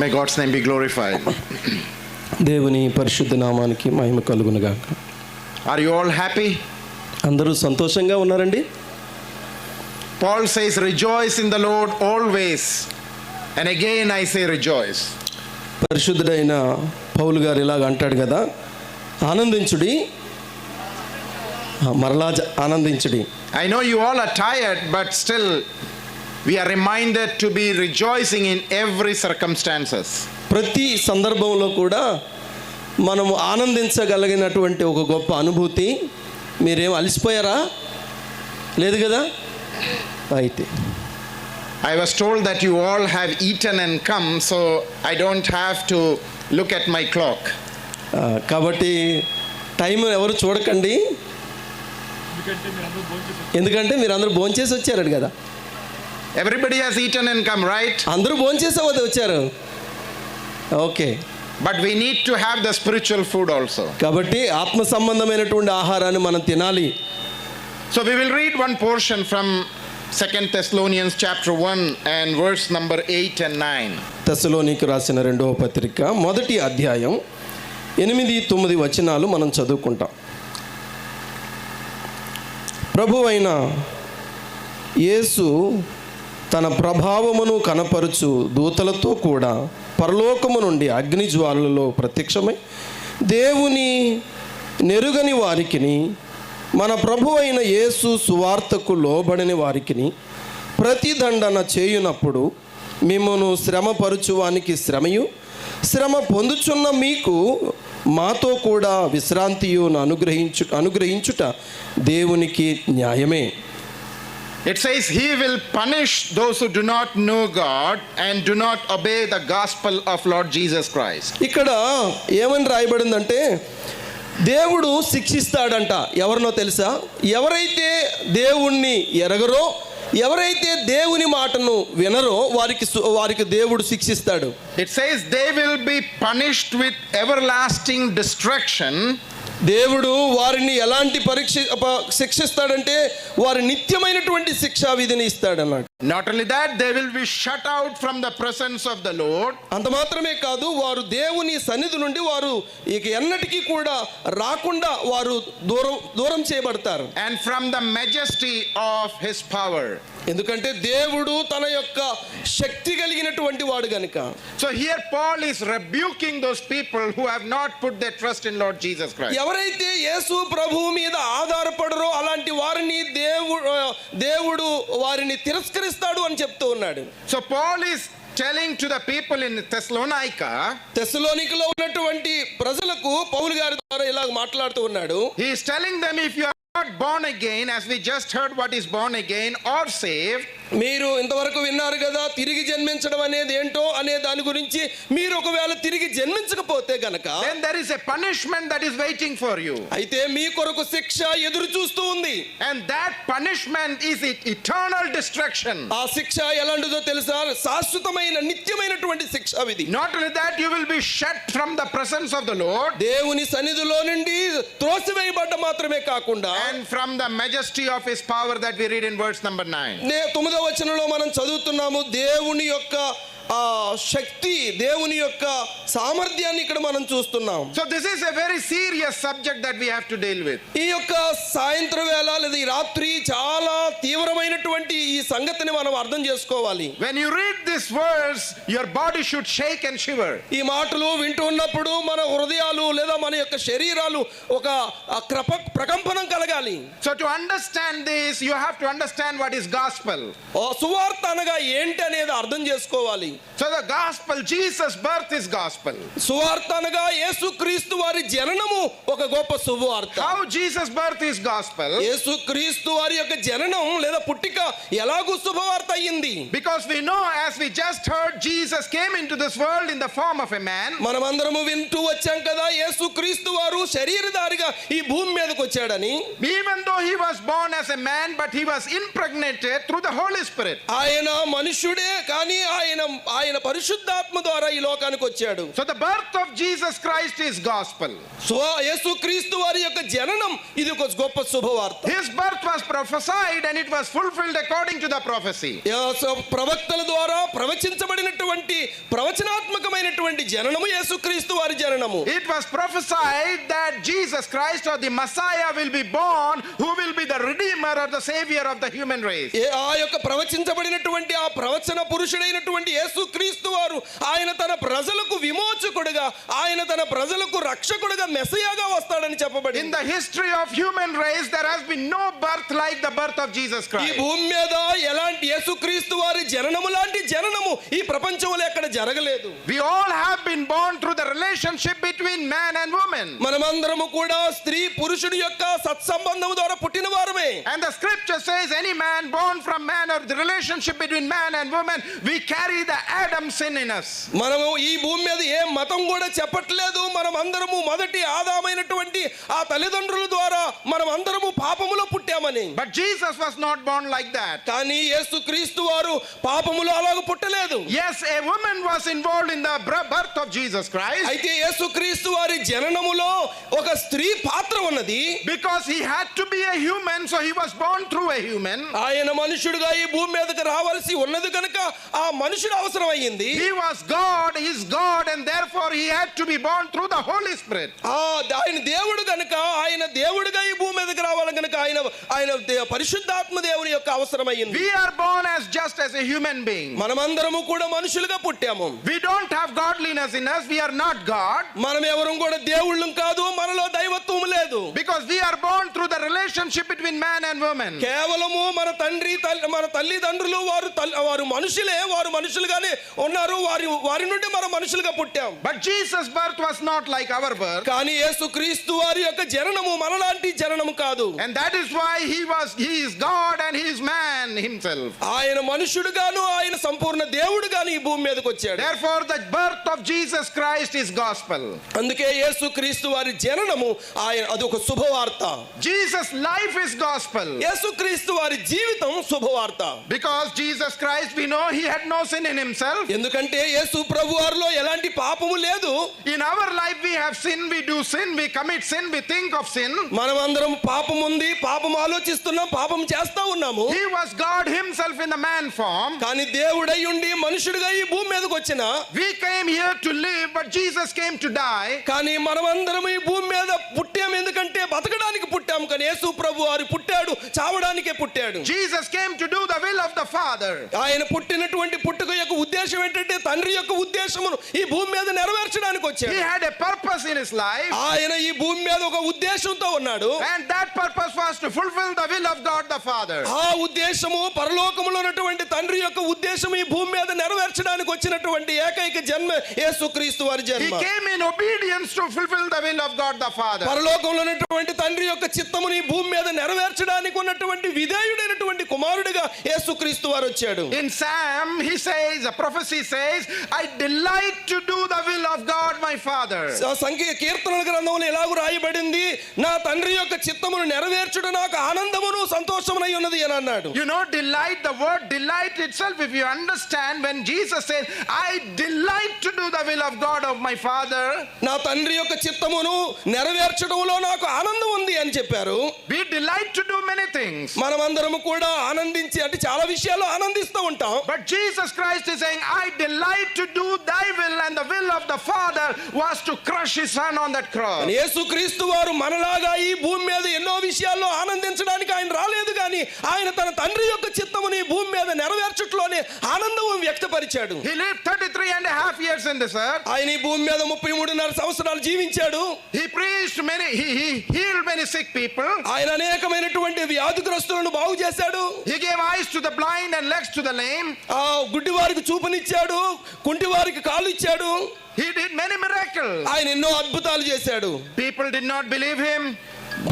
May God's name be glorified. దేవుని పరిశుద్ధ నామానికి మహిమ కలుగును గాక. Are you all happy? అందరూ సంతోషంగా ఉన్నారండి? Paul says, rejoice in the Lord always. And again I say rejoice. పరిశుద్ధుడైన పౌలు గారు ఇలాగ అంటాడు కదా, ఆనందించుడి, మరలా ఆనందించుడి. I know you all are tired, but still we are reminded to be rejoicing in every circumstances. ప్రతి సందర్భంలో కూడా మనము ఆనందించగలిగినటువంటి ఒక గొప్ప అనుభూతి. మీరేం అలసిపోయారా? లేదు కదా? అయితే I was told that you all have eaten and come, so I don't have to look at my clock. కాబట్టి టైం ఎవరు చూడకండి, ఎందుకంటే మీరు అందరూ భోంచేసి వచ్చారు కదా. Everybody has eaten and come, right? అందరూ భోంచేసే వచ్చారు. Okay, But we need to have the spiritual food also. కాబట్టి ఆత్మ సంబంధమైనటువంటి ఆహారాన్ని మనం తినాలి. So we will read one portion from 2 Thessalonians chapter 1 and verse number 8 and 9. తెస్సలోనికి రాసిన 2వ పత్రిక 1వ అధ్యాయం 8-9 వచనాలు మనం చదువుకుంటాం. ప్రభువైన యేసు తన ప్రభావమును కనపరుచు దూతలతో కూడా పరలోకము నుండి అగ్ని జ్వాలలలో ప్రత్యక్షమై దేవుని నెరుగని వారికిని మన ప్రభువైన యేసు సువార్తకు లోబడని వారికిని ప్రతిదండన చేయునప్పుడు మిమ్మను శ్రమపరచువానికి శ్రమయు, శ్రమ పొందుచున్న మీకు మాతో కూడా విశ్రాంతియును అనుగ్రహించుట దేవునికి న్యాయమే. It says he will punish those who do not know God and do not obey the gospel of Lord Jesus Christ. ఇక్కడ ఏమని రాయబడిందంటే దేవుడు శిక్షిస్తాడంట. ఎవరినో తెలుసా? ఎవరైతే దేవుణ్ణి ఎరగరో, ఎవరైతే దేవుని మాటను వినరో వారికి దేవుడు శిక్షిస్తాడు. It says they will be punished with everlasting destruction. దేవుడు వారిని ఎలాంటి శిక్షిస్తాడంటే వారి నిత్యమైనటువంటి శిక్షా విధిని ఇస్తాడన్నాడు. Not only that, they will be shut out from the presence of the Lord. అంత మాత్రమే కాదు, వారు దేవుని సన్నిధి నుండి వారు ఇక ఎన్నటికీ కూడా రాకుండా వారు దూరం చేయబడతారు. And from the majesty of his power. ఎందుకంటే దేవుడు తన యొక్క శక్తి కలిగినటువంటి వాడు గనుక. So here Paul is rebuking those people who have not put their trust in Lord Jesus Christ. ఎవరైతే యేసు ప్రభువు మీద ఆధారపడరో అలాంటి వారిని దేవుడు వారిని తిరస్కరిస్తాడు అని చెప్తూ ఉన్నాడు. So Paul is telling to the people in Thessalonica, తెస్సలోనికలో ఉన్నటువంటి ప్రజలకు పౌలు గారి ద్వారా ఇలా మాట్లాడుతూ ఉన్నాడు. he is telling them, if you are not born again, as we just heard what is born again or saved, మీరు ఇంతవరకు విన్నారు కదా తిరిగి జన్మించడం అనేది ఏంటో అనే దాని గురించి, మీరు ఒకవేళ తిరిగి జన్మించకపోతే గనక then there is a punishment that is waiting for you. అయితే మీ కొరకు శిక్ష ఎదురు చూస్తూ ఉంది. And that punishment is eternal destruction. ఆ శిక్ష ఎలాంటిదో తెలుసా? శాశ్వతమైన నిత్యమైనటువంటి శిక్ష విధి. Not only that, you will be shut from the presence of the Lord, దేవుని సన్నిధిలో నుండి త్రోసివేయబడ్డ మాత్రమే కాకుండా, and from the majesty of his power that we read in verse number 9. 9వ వచనంలో మనం చదువుతున్నాము, దేవుని యొక్క శక్తి, దేవుని యొక్క సామర్థ్యాన్ని ఇక్కడ మనం చూస్తున్నాం. So this is a very serious subject that we have to deal with. ఈ యొక్క సాయంత్రం వేళ లేదా ఈ రాత్రి చాలా తీవ్రమైనటువంటి ఈ సంగతిని మనం అర్థం చేసుకోవాలి. When you read this verse, your body should shake and shiver. ఈ మాటలు వింటూ ఉన్నప్పుడు మన హృదయాలు లేదా మన యొక్క శరీరాలు ఒక ప్రకంపనం కలగాలి. So to understand this, you have to understand what is gospel. సువార్త అనగా ఏంటి అనేది అర్థం చేసుకోవాలి. So the gospel, Jesus' birth is gospel. సువార్త అనగా యేసుక్రీస్తు వారి జననము ఒక గొప్ప సువార్త. How Jesus' birth is gospel? యేసుక్రీస్తు వారి యొక్క జననం లేదా పుట్టిక ఎలాగూ శుభవార్త అయ్యింది. Because we know, as we just heard, Jesus came into this world in the form of a man. మనమందరము వింటూ వచ్చాం కదా, యేసు క్రీస్తు వారు శరీరధారిగా ఈ భూమి మీదకి వచ్చాడని, even though he was born as a man, but he was impregnated through the Holy Spirit. ఆయన మనుష్యుడే కానీ ఆయన పరిశుద్ధాత్మ ద్వారా ఈ లోకానికి వచ్చాడు. So the birth of Jesus Christ is gospel. So యేసు క్రీస్తు వారి యొక్క జననం ఇది ఒక గొప్ప శుభవార్త. His birth was prophesied and it was fulfilled according to the prophecy. ప్రవక్తల ద్వారా ప్రవచించబడినటువంటి ప్రవచనాత్మకమైనటువంటి జననము యేసుక్రీస్తు వారి జననము. It was prophesied that Jesus Christ or the Messiah will be born, who will be the redeemer or the savior of the human race. ఆ యొక్క ప్రవచించబడినటువంటి ఆ ప్రవచన పురుషుడైనటువంటి యేసుక్రీస్తు వారు ఆయన తన ప్రజలకు విమోచకుడుగా, ఆయన తన ప్రజలకు రక్షకుడుగా మెస్సయాగా వస్తాడని చెప్పబడింది. In the history of human race there has been no birth like the birth of Jesus ఈ Christ. భూమి మీద ఎలాంటి యేసుక్రీస్తు వారి జననము లాంటి జననము ఈ ప్రపంచంలో ఎక్కడ జరగలేదు. We all have been born through the relationship between man and woman. మనమందరము కూడా స్త్రీ పురుషుడి యొక్క సత్సంబంధం ద్వారా పుట్టిన వారమే. And the scripture says any man born from man, or the relationship between man and woman, we carry the Adam sin in us. మనము ఈ భూమి మీద ఏ మతం కూడా చెప్పట్లేదు మనం అందరము మొదటి ఆదామైనటువంటి ఆ తల్లిదండ్రుల ద్వారా మనం అందరము పాపములో పుట్టామని. But Jesus was not born like that. కానీ యేసుక్రీస్తు వారు పాపములో అలాగ పుట్టలేదు. Yes, a woman was involved in the birth of Jesus Christ. అయితే యేసుక్రీస్తు వారి జననములో ఒక స్త్రీ పాత్ర ఉన్నది. Because he had to be a human, so he was born through a human. ఆయన మనుషుడుగా ఈ భూమి మీదకి రావాల్సి ఉన్నది కనుక ఆ మనుషుడు అవసరం అయ్యింది. He was God, he is God, and therefore he had to be born through the Holy Spirit. ఆయన దేవుడు కనుక ఆయన దేవుడిగా ఈ భూమి మీదకి రావాలి కనుక ఆయన పరిశుద్ధాత్మ దేవుని యొక్క అవసరం అయ్యింది. We are born as just as a human being. మనమందరము కూడా మనుషులుగా పుట్టాము. We don't have godliness in us, we are not God. మనం ఎవరం కూడా దేవుళ్ళం కాదు, మనలో దైవత్వం లేదు. Because we are born through the relationship between man and woman. కేవలము మన తల్లిదండ్రులు వారు మనుషులే, వారు మనుషులుగానే ఉన్నారు, వారి నుండి మనం మనుషులుగా పుట్టాం. But Jesus' birth was not like our birth. కానీ యేసుక్రీస్తు వారి యొక్క జననము మనలాంటి జననము కాదు. And that is why he is God and he is man himself. ఆయన మనుషుడుగాను ఆయన సంపూర్ణ దేవుడుగాను ఈ భూమి మీదకి వచ్చాడు. Therefore the birth of Jesus Christ is gospel. అందుకే యేసుక్రీస్తు వారి జననము అదొక శుభవార్త. Jesus' life is gospel. యేసుక్రీస్తు వారి జీవితం శుభవార్త. Because Jesus Christ, we know he had no sin in himself. ఎందుకంటే యేసు ప్రభువారిలో ఎలాంటి పాపము లేదు. In our life we have sin, we do sin, we commit sin, we think of sin. మనమందరం పాపం ఉంది, పాపం ఆలోచిస్తున్నాం, పాపం చేస్తా ఉన్నాము. He was God himself in the man form. కానీ దేవుడై ఉండి మనుషుడిగా ఈ భూమి మీదకి వచ్చిన We came here to live, but Jesus came to die. కానీ మనమందరం ఈ భూమి మీద పుట్టాం ఎందుకంటే బతకడానికి పుట్టాం. కానీ యేసు ప్రభువారు పుట్టాడు చావడానికే పుట్టాడు. Jesus came to do the will of the Father. ఆయన పుట్టినటువంటి పుట్టుక యొక్క ఉద్దేశం ఏంటంటే తండ్రి యొక్క ఉద్దేశమును ఈ భూమి మీద నెరవేర్చడానికి వచ్చాడు. He had a purpose in his life. ఆయన ఈ భూమి మీద ఒక ఉద్దేశంతో ఉన్నాడు. And that purpose was to fulfill the will of God the Father. ఆ ఉద్దేశము పరలోకములో ఉన్నటువంటి తండ్రి యొక్క ఉద్దేశం ఈ భూమి మీద నెరవేర్చడానికి వచ్చినటువంటి ఏకైక జన్మ యేసుక్రీస్తు వారి He జన్మ. came in obedience to fulfill the will of God the Father. పరలోకంలో ఉన్నటువంటి తండ్రి యొక్క చిత్తముని ఈ భూమి మీద నెరవేర్చడానికి ఉన్నటువంటి విధేయుడైనటువంటి కుమారుడిగా యేసుక్రీస్తు వారు వచ్చాడు. In Psalm he says, a prophecy says, I delight to do the will of God my Father. కీర్తనల గ్రంథంలో ఎలాగూ రాయబడింది, నా తండ్రి యొక్క చిత్తమును నెరవేర్చుట నాకు ఆనందమును సంతోషమునై ఉన్నది అని అన్నాడు. You know, delight, the word delight itself, if you understand, when Jesus said, I delight to do the will of God of my Father, నా తండ్రి యొక్క చిత్తమును నెరవేర్చడంలో నాకు ఆనందం ఉంది అని చెప్పారు. we delight to do many things. మనమందరము కూడా ఆనందించి అంటే చాలా విషయాల్లో ఆనందిస్తూ ఉంటాం. But Jesus Christ is saying, I delight to do thy will, and the will of the Father was to crush his son on that cross. యేసుక్రీస్తు వారు మనలాగా ఈ భూమి మీద ఎన్నో విషయాల్లో ఆనందించడానికి ఆయన రాలేదు, కానీ ఆయన తన తండ్రి యొక్క చిత్తముని ఈ భూమి మీద నెరవేర్చట్లోనే ఆనందం వ్యక్తపరిచాడు. He lived 33 and a half years in this earth. ఆయన ఈ భూమి మీద 33.5 సంవత్సరాలు జీవించాడు. He preached many, he healed many sick people. ఆయన అనేకమైనటువంటి వ్యాధిగ్రస్తులను బాగు చేశాడు. He gave eyes to the blind and legs to the lame. గుడ్డి వారికి చూపునిచ్చాడు, కుంటి వారికి కాళ్ళు ఇచ్చాడు. He did many miracles. ఆయన ఎన్నో అద్భుతాలు చేశాడు. People did not believe him.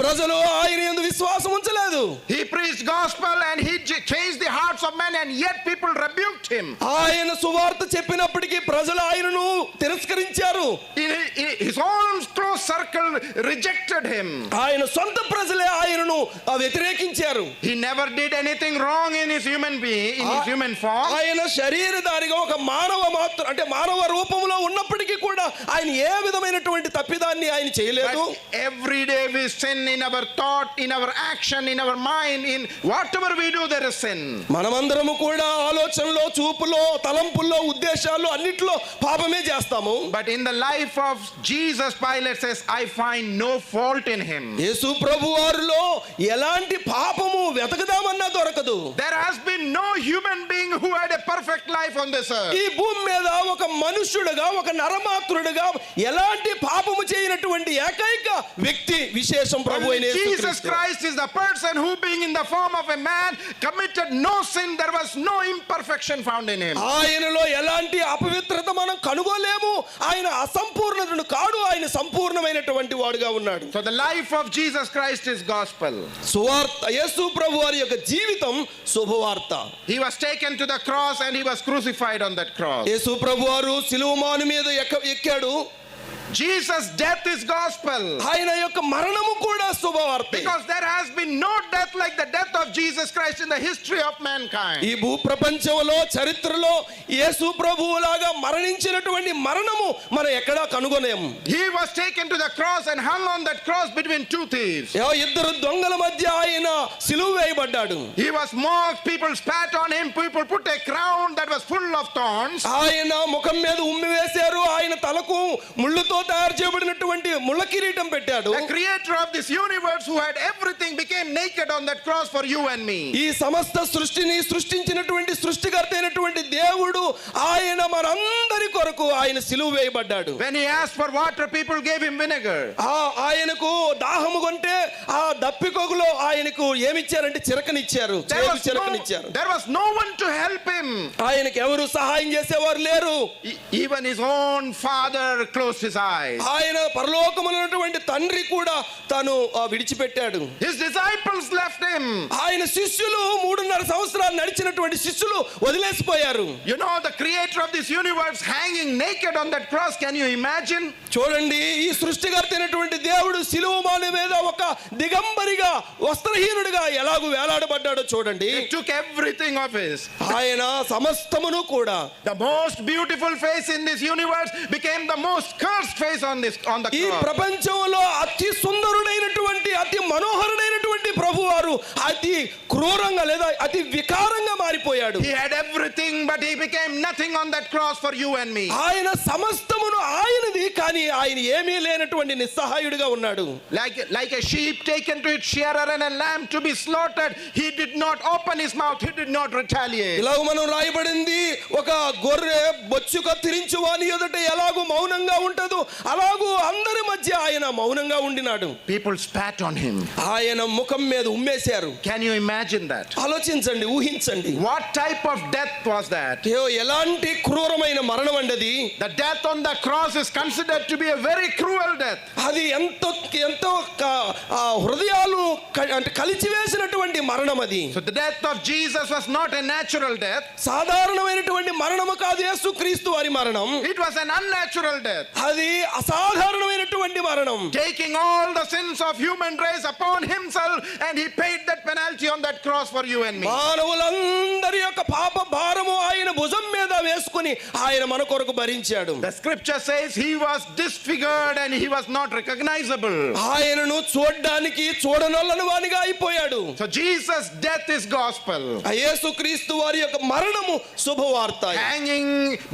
ప్రజలు ఆయన యందు విశ్వాసం ఉంచలేదు. He preached gospel and he changed the hearts of men, and yet people rebuked him. ఆయన సువార్త చెప్పినప్పటికీ ప్రజలు ఆయనను తిరస్కరించారు. His own close circle rejected him. ఆయన సొంత ప్రజలే ఆయనను వ్యతిరేకించారు. He never did anything wrong in his human being, in his human form. ఆయన శరీరధారిగా ఒక మానవ రూపంలో ఉన్నప్పటికీ కూడా ఆయన ఏ విధమైనటువంటి తప్పిదాన్ని ఆయన చేయలేదు. But every day we sin in our thought, in our action, in our mind, in whatever we do there is sin. మనమందరము కూడా ఆలోచనలో, చూపులో, తలంపుల్లో, ఉద్దేశాల్లో అన్నిట్లో పాపమే చేస్తాము. But in the life of Jesus, Pilate says, I find no fault in him. యేసు ప్రభువారిలో ఎలాంటి పాపము వెతకదామన్నా దొరకదు. There has been no human being who had a perfect life on this earth. ఈ భూమి మీద ఒక మనుష్యుడుగా, ఒక నరమాత్రుడుగా ఎలాంటి పాపము చేయనటువంటి ఏకైక వ్యక్తి విశేషం ప్రభు అయిన యేసు Jesus క్రీస్తు. Christ is the person who, being in the form of a man, committed no sin. There was no imperfection found in him. ఆయనలో ఎలాంటి అపవిత్రత మనం కనుగోలేము. ఆయన అసంపూర్ణుడు కాడు, ఆయన సంపూర్ణమైనటువంటి వాడుగా ఉన్నాడు. So the life of Jesus Christ is gospel. సువార్త, యేసు ప్రభు వారి యొక్క జీవితం శుభవార్త. He was taken to the cross and he was crucified on that cross. యేసు ప్రభు వారు శిలువ మాను మీద ఎక్కాడు. Jesus' death is gospel. ఆయన యొక్క మరణము కూడా శుభవార్త. Because there has been no death like the death of Jesus Christ in the history of mankind. ఈ భూ ప్రపంచంలో, చరిత్రలో యేసు ప్రభువులాగా మరణించినటువంటి మరణము మనం ఎక్కడా కనుగొనేము. He was taken to the cross and hung on that cross between two thieves. ఇద్దరు దొంగల మధ్య ఆయన సిలువ వేయబడ్డాడు. He was mocked, people spat on him, people put a crown that was full of thorns. ఆయన ముఖం మీద ఉమ్మి వేశారు. ఆయన తలకు ముళ్ళుతో తయారు చేయబడినటువంటి ముళ్ళ కిరీటం పెట్టాడు. The creator of this universe, who had everything, became naked on that cross for you and me. ఈ సమస్త సృష్టిని సృష్టించినటువంటి సృష్టికర్త అయినటువంటి దేవుడు ఆయన మనందరి కొరకు ఆయన సిలువ వేయబడ్డాడు. When he asked for water, people gave him vinegar. ఆయనకు దాహము కొంటే ఆ దప్పికొగులో ఆయనకు ఏమిచ్చారంటే చిరకనిచ్చారు. There was no one to help him. ఆయనకు ఎవరు సహాయం చేసేవారు లేరు. Even his own father closed his eyes. ఆయన పరలోకములో ఉన్నటువంటి తండ్రి కూడా తను విడిచిపెట్టాడు. His disciples left him. ఆయన శిష్యులు 3.5 సంవత్సరాలు నడిచినటువంటి శిష్యులు వదిలేసిపోయారు. You know, the creator of this universe hanging naked on that cross. Can you imagine? చూడండి, ఈ సృష్టికర్త అయినటువంటి దేవుడు శిలువ మాను మీద ఒక దిగంబరిగా, వస్త్రహీనుడిగా ఎలాగూ వేలాడబడ్డాడో చూడండి. He took everything of his. ఆయన సమస్తమును కూడా, The most beautiful face in this universe became the most cursed face on the ఈ cross. ప్రపంచంలో అతి సుందరుడైనటువంటి, అతి మనోహరుడైనటువంటి ప్రభువారు అతి క్రూరంగా లేదా అతి వికారంగా మారిపోయాడు. He had everything, but he became nothing on that cross for you and me. ఆయన సమస్తమును ఆయనది, కానీ ఆయన ఏమీ లేనటువంటి నిస్సహాయుడిగా ఉన్నాడు. Like a sheep taken to its shearer and a lamb to be slaughtered, he did not open his mouth, he did not retaliate. ఇలాగ మనం రాయబడింది, ఒక గొర్రె బొచ్చు కత్తిరించు వాని ఎదుట ఎలాగూ మౌనంగా ఉంటదో అలాగూ అందరి మధ్య ఆయన మౌనంగా ఉండినాడు. People spat on him. ఆయన ముఖం మీద ఉమ్మేశారు. Can you imagine that? ఆలోచించండి, ఊహించండి. What type of death was that? ఎలాంటి క్రూరమైన మరణం అండి. The death on the cross is considered to be a very cruel death. అది ఎంతో హృదయాలు అంటే కలిచివేసినటువంటి మరణం అది. So the death of Jesus was not a natural death. సాధారణమైనటువంటి మరణము కాదు యేసు క్రీస్తు వారి మరణం. It was an unnatural death. అది అసాధారణమైనటువంటి మరణం. Taking all the sins of human race upon himself, and he paid that penalty on that cross for you and me. మానవులందరి యొక్క పాప భారము ఆయన భుజం మీద వేసుకుని ఆయన మన కొరకు భరించాడు. The scripture says he was disfigured and he was not recognizable. ఆయనను చూడడానికి చూడనొల్లని వానిగా అయిపోయాడు. So Jesus' death is gospel. యేసు క్రీస్తు వారి యొక్క మరణము శుభవార్త. Hanging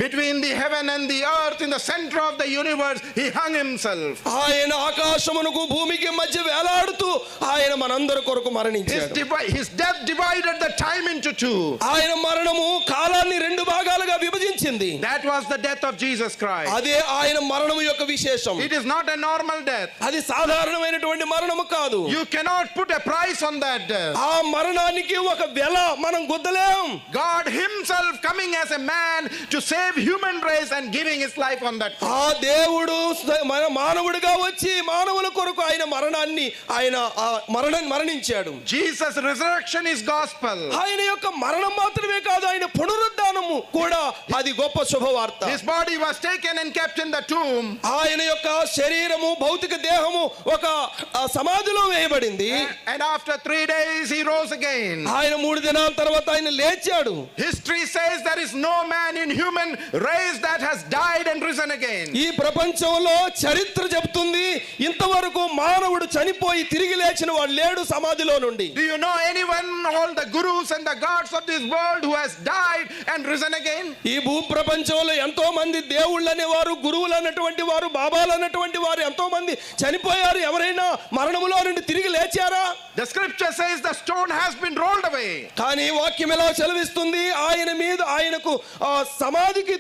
between the heaven and the earth, in the center of the universe, he hung himself. ఆయన ఆకాశమునకు భూమికి మధ్య వేలాడుతూ ఆయన మనందరి కొరకు మరణించాడు. His death divided the time into two. ఆయన మరణము కాలాన్ని రెండు భాగాలుగా విభజించింది. That was the death of Jesus Christ. అదే ఆయన మరణము యొక్క విశేషం. It is not a normal death. అది సాధారణమైనటువంటి మరణము కాదు. You cannot put a price on that death. ఆ మరణానికి ఒక వెల మనం గుద్దలేం. God himself coming as a man to save human race and giving his life on that cross. ఆ దేవుడు మానవుడిగా వచ్చి మానవుల కొరకు ఆయన మరణాన్ని ఆయన మరణించాడు. Jesus resurrection is gospel. ఆయన యొక్క మరణం మాత్రమే కాదు, ఆయన పునరుద్ధానము కూడా అది గొప్ప శుభవార్త. His body was taken and kept in the tomb. ఆయన యొక్క శరీరము భౌతిక దేహము ఒక సమాధిలో వేయబడింది. And after 3 days he rose again. ఆయన 3 దినాల తర్వాత ఆయన లేచాడు. History says there is no man in human race that has died and risen again. ఈ ప్రపంచంలో చరిత్ర చెప్తుంది ఇంతవరకు మానవుడు చనిపోయి తిరిగి లేచిన వాడు లేడు సమాధిలో నుండి. Do you know anyone, all the gurus and the gods of this world, who has died and risen again? ఈ భూ ప్రపంచంలో ఎంతో మంది దేవుళ్ళు అనేవారు, గురువులు అన్నటువంటి వారు, బాబాలు అన్నటువంటి వారు ఎంతో మంది చనిపోయారు. ఎవరైనా మరణములో నుండి తిరిగి లేచారా? The scripture says the stone has been rolled away. కానీ వాక్యం ఎలా సెలవిస్తుంది, ఆయన మీద ఆయనకు సమాధికి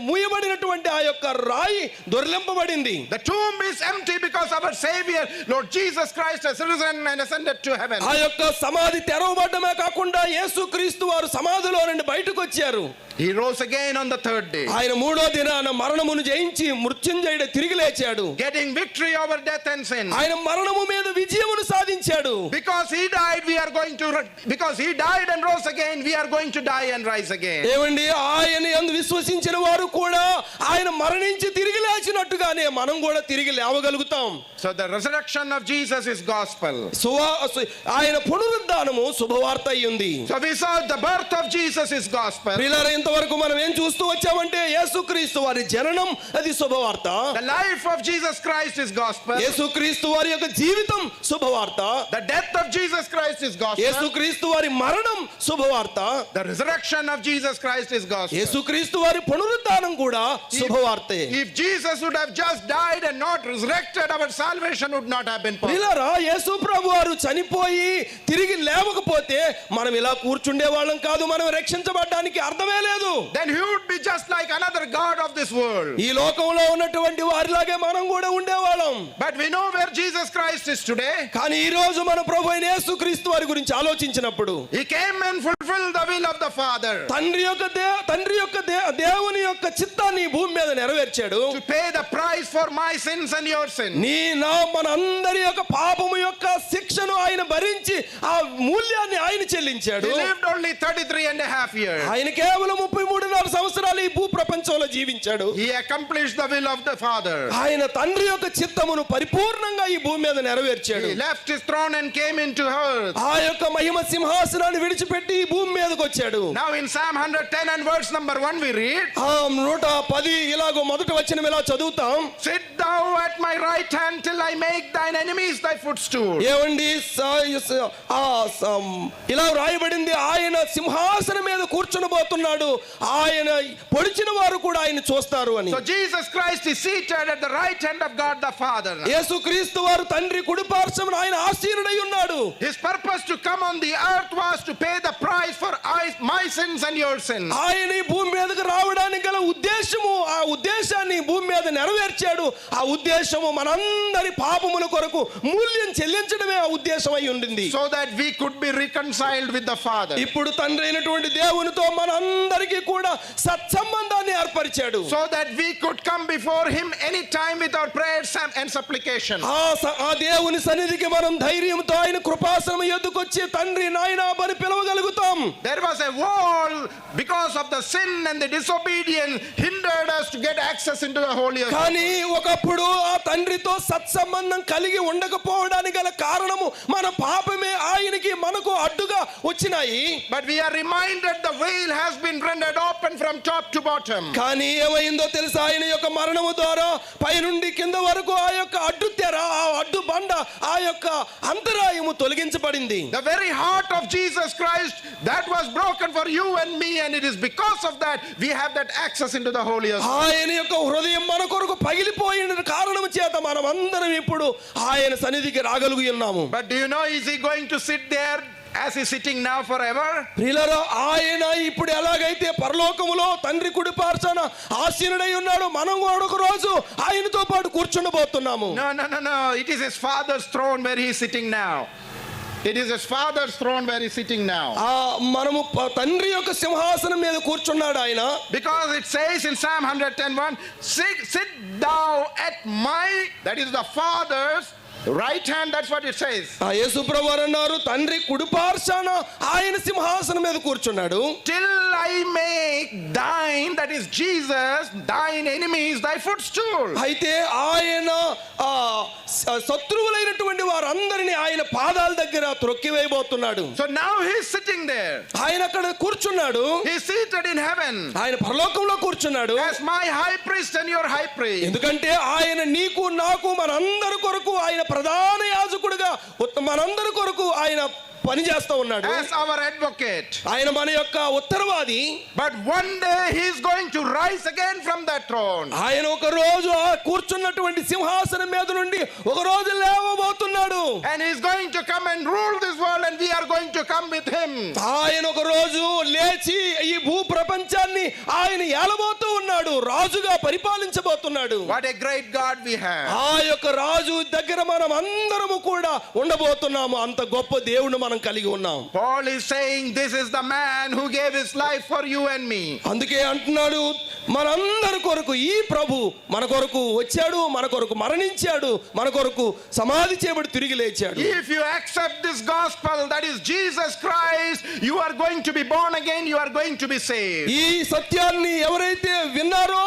మూయబడినటువంటి ఆ యొక్క రాయి దొర్లింపబడింది. The tomb is empty because our Savior, Lord Jesus Christ, has risen and ascended to heaven. ఆ యొక్క సమాధి తెరవబడమే కాకుండా యేసుక్రీస్తు వారు సమాధిలో నుండి బయటకు వచ్చారు. He rose again on the 3rd day. ఆయన 3వ దినాన మరణమును జయించి మృత్యుంజయుడు తిరిగి లేచాడు. Getting victory over death and sin. ఆయన మరణము మీద విజయమును సాధించాడు. Because he died, because he died and rose again, we are going to die and rise again. ఏమండి, ఆయన యందు విశ్వసించిన వారు కూడా ఆయన మరణించి తిరిగి లేచినట్టుగానే మనం కూడా తిరిగి లేవగలుగుతాం. So the resurrection of Jesus is gospel. ఆయన పునరుద్ధానము శుభవార్త అయ్యింది. So we saw the birth of Jesus is gospel. ఇంతవరకు మనం ఏం చూస్తూ వచ్చామంటే యేసుక్రీస్తు వారి జననం అది శుభవార్త. The life of Jesus Christ is gospel. యేసుక్రీస్తు వారి యొక్క జీవితం శుభవార్త. The death of Jesus Christ is gospel. యేసుక్రీస్తు వారి మరణం శుభవార్త. The resurrection of Jesus Christ is gospel. యేసుక్రీస్తు వారి పునరుద్ధానం కూడా శుభవార్తే. If Jesus would have just died and not resurrected, our salvation would not have been possible. ప్రియులారా, యేసు ప్రభు వారు చనిపోయి తిరిగి లేవకపోతే మనం ఇలా కూర్చుండే వాళ్ళం కాదు, మనం రక్షించబడడానికి అర్థమే లేదు. Then he would be just like another god of this world. ఈ లోకంలో ఉన్నటువంటి వారిలాగే మనం కూడా ఉండేవాళ్ళం. But we know where Jesus Christ is today. కానీ ఈ రోజు మన ప్రభు అయిన యేసుక్రీస్తు వారి గురించి ఆలోచించినప్పుడు He came and fulfilled the will of the Father. తండ్రి యొక్క దేవుని యొక్క చిత్తాన్ని ఈ భూమి మీద నెరవేర్చాడు. To pay the price for my sins and your sins. మనందరి యొక్క పాపము యొక్క శిక్షను ఆయన భరించి ఆ మూల్యాన్ని ఆయన చెల్లించాడు. He lived only 33.5 years. ఆయన కేవలం 33.5 సంవత్సరాలు ఈ భూ ప్రపంచంలో జీవించాడు. He accomplished the will of the Father. ఆయన తండ్రి యొక్క చిత్తమును పరిపూర్ణంగా ఈ భూమి మీద నెరవేర్చాడు. He left his throne and came into earth. ఆ యొక్క మహిమ సింహాసనాన్ని విడిచిపెట్టి ఈ భూమి మీదకి వచ్చాడు. Now in Psalm 110 and verse number 1 we read, 110 ఇలాగో మొదటి వచనం ఇలా చదువుతాం. Sit thou at my right hand till I make thine enemies thy footstool. ఏమండి, ఇలా రాయబడింది, ఆయన సింహాసనం మీద కూర్చునబోతున్నాడు, ఆయన పొడిచిన వారు కూడా ఆయన చూస్తారు అని. So Jesus Christ is seated at the right hand of God the Father. యేసుక్రీస్తు వారు తండ్రి కుడి పార్శ్వమున ఆయన ఆసీనుడై ఉన్నాడు. His purpose to come on the earth was to pay the price for my sins and your sins. ఆయన ఈ భూమి మీదకు రావడానికి గల ఉద్దేశము, ఆ ఉద్దేశాన్ని భూమి మీద నెరవేర్చాడు. ఆ ఉద్దేశము మనందరి పాపముల కొరకు మూల్యం చెల్లించడమే ఆ ఉద్దేశం అయి ఉండింది. So that we could be reconciled with the Father. ఇప్పుడు తండ్రి అయినటువంటి దేవునితో మనందరికీ కూడా సత్సంబంధాన్ని ఏర్పరిచాడు. So that we could come before him any time with our prayers and supplication. ఆ దేవుని సన్నిధికి మనం ధైర్యంతో ఆయన కృపాసనం యొద్దకు వచ్చి తండ్రి నాయనా అని పిలవగలుగుతాం. There was a wall because of the sin and the disobedience hindered us to get access into the holy of holies. కానీ ఒకప్పుడు ఆ తండ్రితో సత్సంబంధం కలిగి ఉండకపోవడానికి గల కారణము మన పాపమే ఆయనకి మనకు అడ్డుగా వచ్చినాయి. But we are reminded the veil has been rendered open from top to bottom. కానీ ఏమైందో తెలుసా, ఆయన యొక్క మరణము ద్వారా పైనుండి కింద వరకు ఆ యొక్క అడ్డు తెర, ఆ అడ్డు బండ, ఆ యొక్క అంతరాయము తొలగించబడింది. The very heart of Jesus Christ that was broken for you and me, and it is because of that we have that access into the holy of holies. ఆయన యొక్క హృదయం మన కొరకు పగిలిపోయిన కారణం చేత మనం అందరం ఇప్పుడు ఆయన సన్నిధికి రాగలుగుతున్నాము. But do you know, is he going to sit there as he's sitting now forever? ప్రియులారా, ఆయన ఇప్పుడు ఎలాగైతే పరలోకములో తండ్రి కుడి పార్శ్వన ఆసీనుడై ఉన్నాడు, మనం కూడా ఒక రోజు ఆయనతో పాటు కూర్చుండబోతున్నాము. No. It is his father's throne where he is sitting now. It is his father's throne where he is sitting now. మనము తండ్రి యొక్క సింహాసనం మీద కూర్చున్నాడు ఆయన. Because it says in Psalm 110:1, sit thou at my, that is the father's right hand. That's what it says. యేసు ప్రభువు అన్నారు, తండ్రి కుడి పార్శ్వన ఆయన సింహాసనం మీద కూర్చున్నాడు. Till I make thine, that is Jesus, thine enemies thy footstool. అయితే ఆయన శత్రువులైనటువంటి వారందరినీ ఆయన పాదాల దగ్గర త్రొక్కివేయబోతున్నాడు. So now he is sitting there. ఆయన అక్కడ కూర్చున్నాడు. He is seated in heaven ఆయన పరలోకంలో కూర్చున్నాడు. as my high priest and your high priest. ఎందుకంటే ఆయన నీకు నాకు మనందరి కొరకు ఆయన ప్రధాన యాజకుడిగా మనందరి కొరకు ఆయన పని చేస్తూ ఉన్నాడు. As our advocate. ఆయన మన యొక్క ఉత్తరవాది. But one day he is going to rise again from that throne. ఆయన ఒక రోజు కూర్చున్నటువంటి సింహాసనం మీద నుండి ఒక రోజు లేవబోతున్నాడు. And he is going to come and rule this world, and we are going to come with him. ఆయన ఒక రోజు లేచి ఈ భూ ప్రపంచాన్ని ఆయన ఏలబోతూ ఉన్నాడు, రాజుగా పరిపాలించబోతున్నాడు. What a great God we have. ఆ యొక్క రాజు దగ్గర మనం అందరము కూడా ఉండబోతున్నాము. అంత గొప్ప దేవుడు మనం కలిగి ఉన్నాం. Paul is saying this is the man who gave his life for you and me. అందుకే అంటున్నాడు, మనందరి కొరకు ఈ ప్రభు మన కొరకు వచ్చాడు, మన కొరకు మరణించాడు, మన కొరకు సమాధి చేయబడి తిరిగి లేచాడు. If you accept this gospel, that is Jesus Christ, you are going to be born again, you are going to be saved. ఈ సత్యాన్ని ఎవరైతే విన్నారో,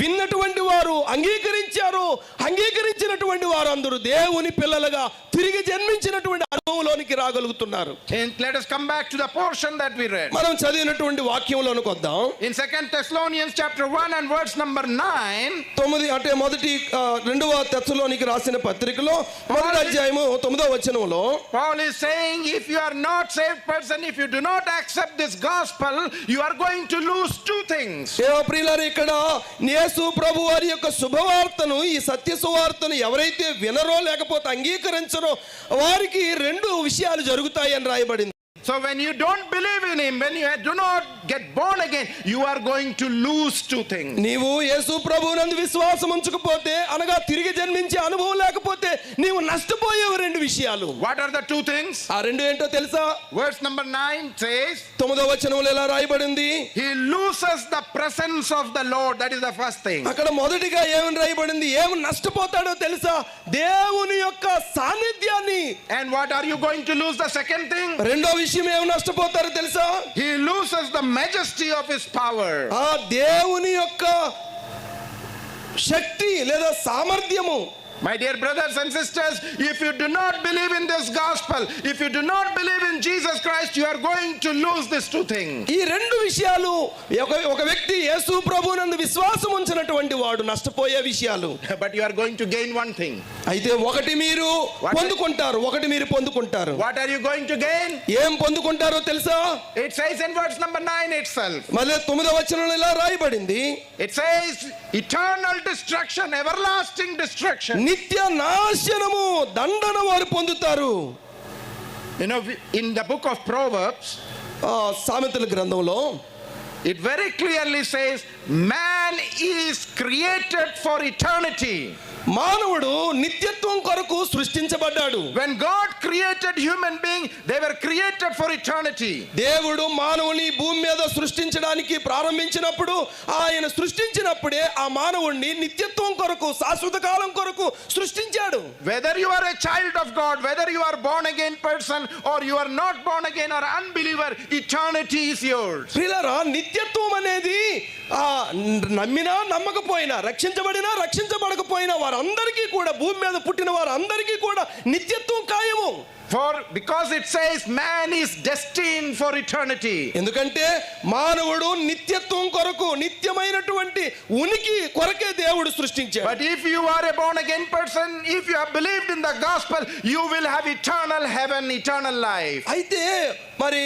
విన్నటువంటి వారు అంగీకరించారో, అంగీకరించినటువంటి వారు అందరూ దేవుని పిల్లలుగా తిరిగి జన్మించినటువంటి అనుభవంలోనికి రాగలుగుతున్నారు. And let us come back to the portion that we read. మనం చదివినటువంటి వాక్యంలోనికి వద్దాం. In 2 Thessalonians chapter 1 and verse number 9, రెండవ తెస్సలోనికి రాసిన పత్రికలో మొదటి అధ్యాయము 9వ వచనంలో Paul is saying, if you are not saved person, if you do not accept this gospel, you are going to lose two things. ప్రియులారా, ఇక్కడ యేసు ప్రభు వారి యొక్క శుభవార్తను, ఈ సత్య సువార్తను ఎవరైతే వినరో లేకపోతే అంగీకరించరో వారికి రెండు విషయాలు జరుగుతాయి అని రాయబడింది. So when you don't believe in him, when you do not get born again, you are going to lose two things. నీవు యేసు ప్రభువునందు విశ్వాసం ఉంచకపోతే, అనగా తిరిగి జన్మించే అనుభవం లేకపోతే నీవు నష్టపోయేవి రెండు విషయాలు. What are the two things? ఆ రెండు ఏంటో తెలుసా? Verse number 9 says, 9వ వచనంలో ఎలా రాయబడింది? he loses the presence of the Lord. That is the first thing. అక్కడ మొదటిగా ఏమని రాయబడింది? ఏమి నష్టపోతాడో తెలుసా? దేవుని యొక్క సాన్నిధ్యాన్ని. And what are you going to lose? The second thing? రెండో విషయం ఏమి నష్టపోతారో తెలుసా? he loses the majesty of his power. ఆ దేవుని యొక్క శక్తి లేదా సామర్థ్యము. My dear brothers and sisters, if you do not believe in this gospel, if you do not believe in Jesus Christ, you are going to lose these two things. ఈ రెండు విషయాలు ఒక వ్యక్తి యేసు ప్రభువునందు విశ్వాసం ఉంచినటువంటి వాడు నష్టపోయే విషయాలు. But you are going to gain one thing. అయితే ఒకటి మీరు పొందుకుంటారు, ఒకటి మీరు పొందుకుంటారు. What are you going to gain? ఏం పొందుకుంటారో తెలుసా? It says in verse number 9 itself. మళ్ళీ 9వ వచనంలో ఇలా రాయబడింది. It says eternal destruction, everlasting destruction. నిత్య నాశనము, దండన వారు పొందుతారు. You know, in the book of Proverbs, సామెతల గ్రంథంలో it very clearly says man is created for eternity. మానవుడు నిత్యత్వం కొరకు సృష్టించబడ్డాడు. When God created human being, they were created for eternity. దేవుడు మానవుని భూమి మీద సృష్టించడానికి ప్రారంభించినప్పుడు, ఆయన సృష్టించినప్పుడే ఆ మానవుణ్ణి నిత్యత్వం కొరకు, శాశ్వత కాలం కొరకు సృష్టించాడు. Whether you are a child of God, whether you are born again person or you are not born again or unbeliever, eternity is yours. ప్రియులారా, నిత్యత్వం అనేది నమ్మినా నమ్మకపోయినా, రక్షించబడినా రక్షించబడకపోయినా వారందరికీ కూడా, భూమి మీద పుట్టిన వారందరికీ కూడా నిత్యత్వం ఖాయము. Because it says man is destined for eternity. ఎందుకంటే మానవుడు నిత్య నిత్యత్వం కొరకు, నిత్యమైనటువంటి ఉనికి కొరకే దేవుడు సృష్టించాడు. But if you are a born again person, if you have believed in the gospel, you will have eternal heaven, eternal life. అయితే మరి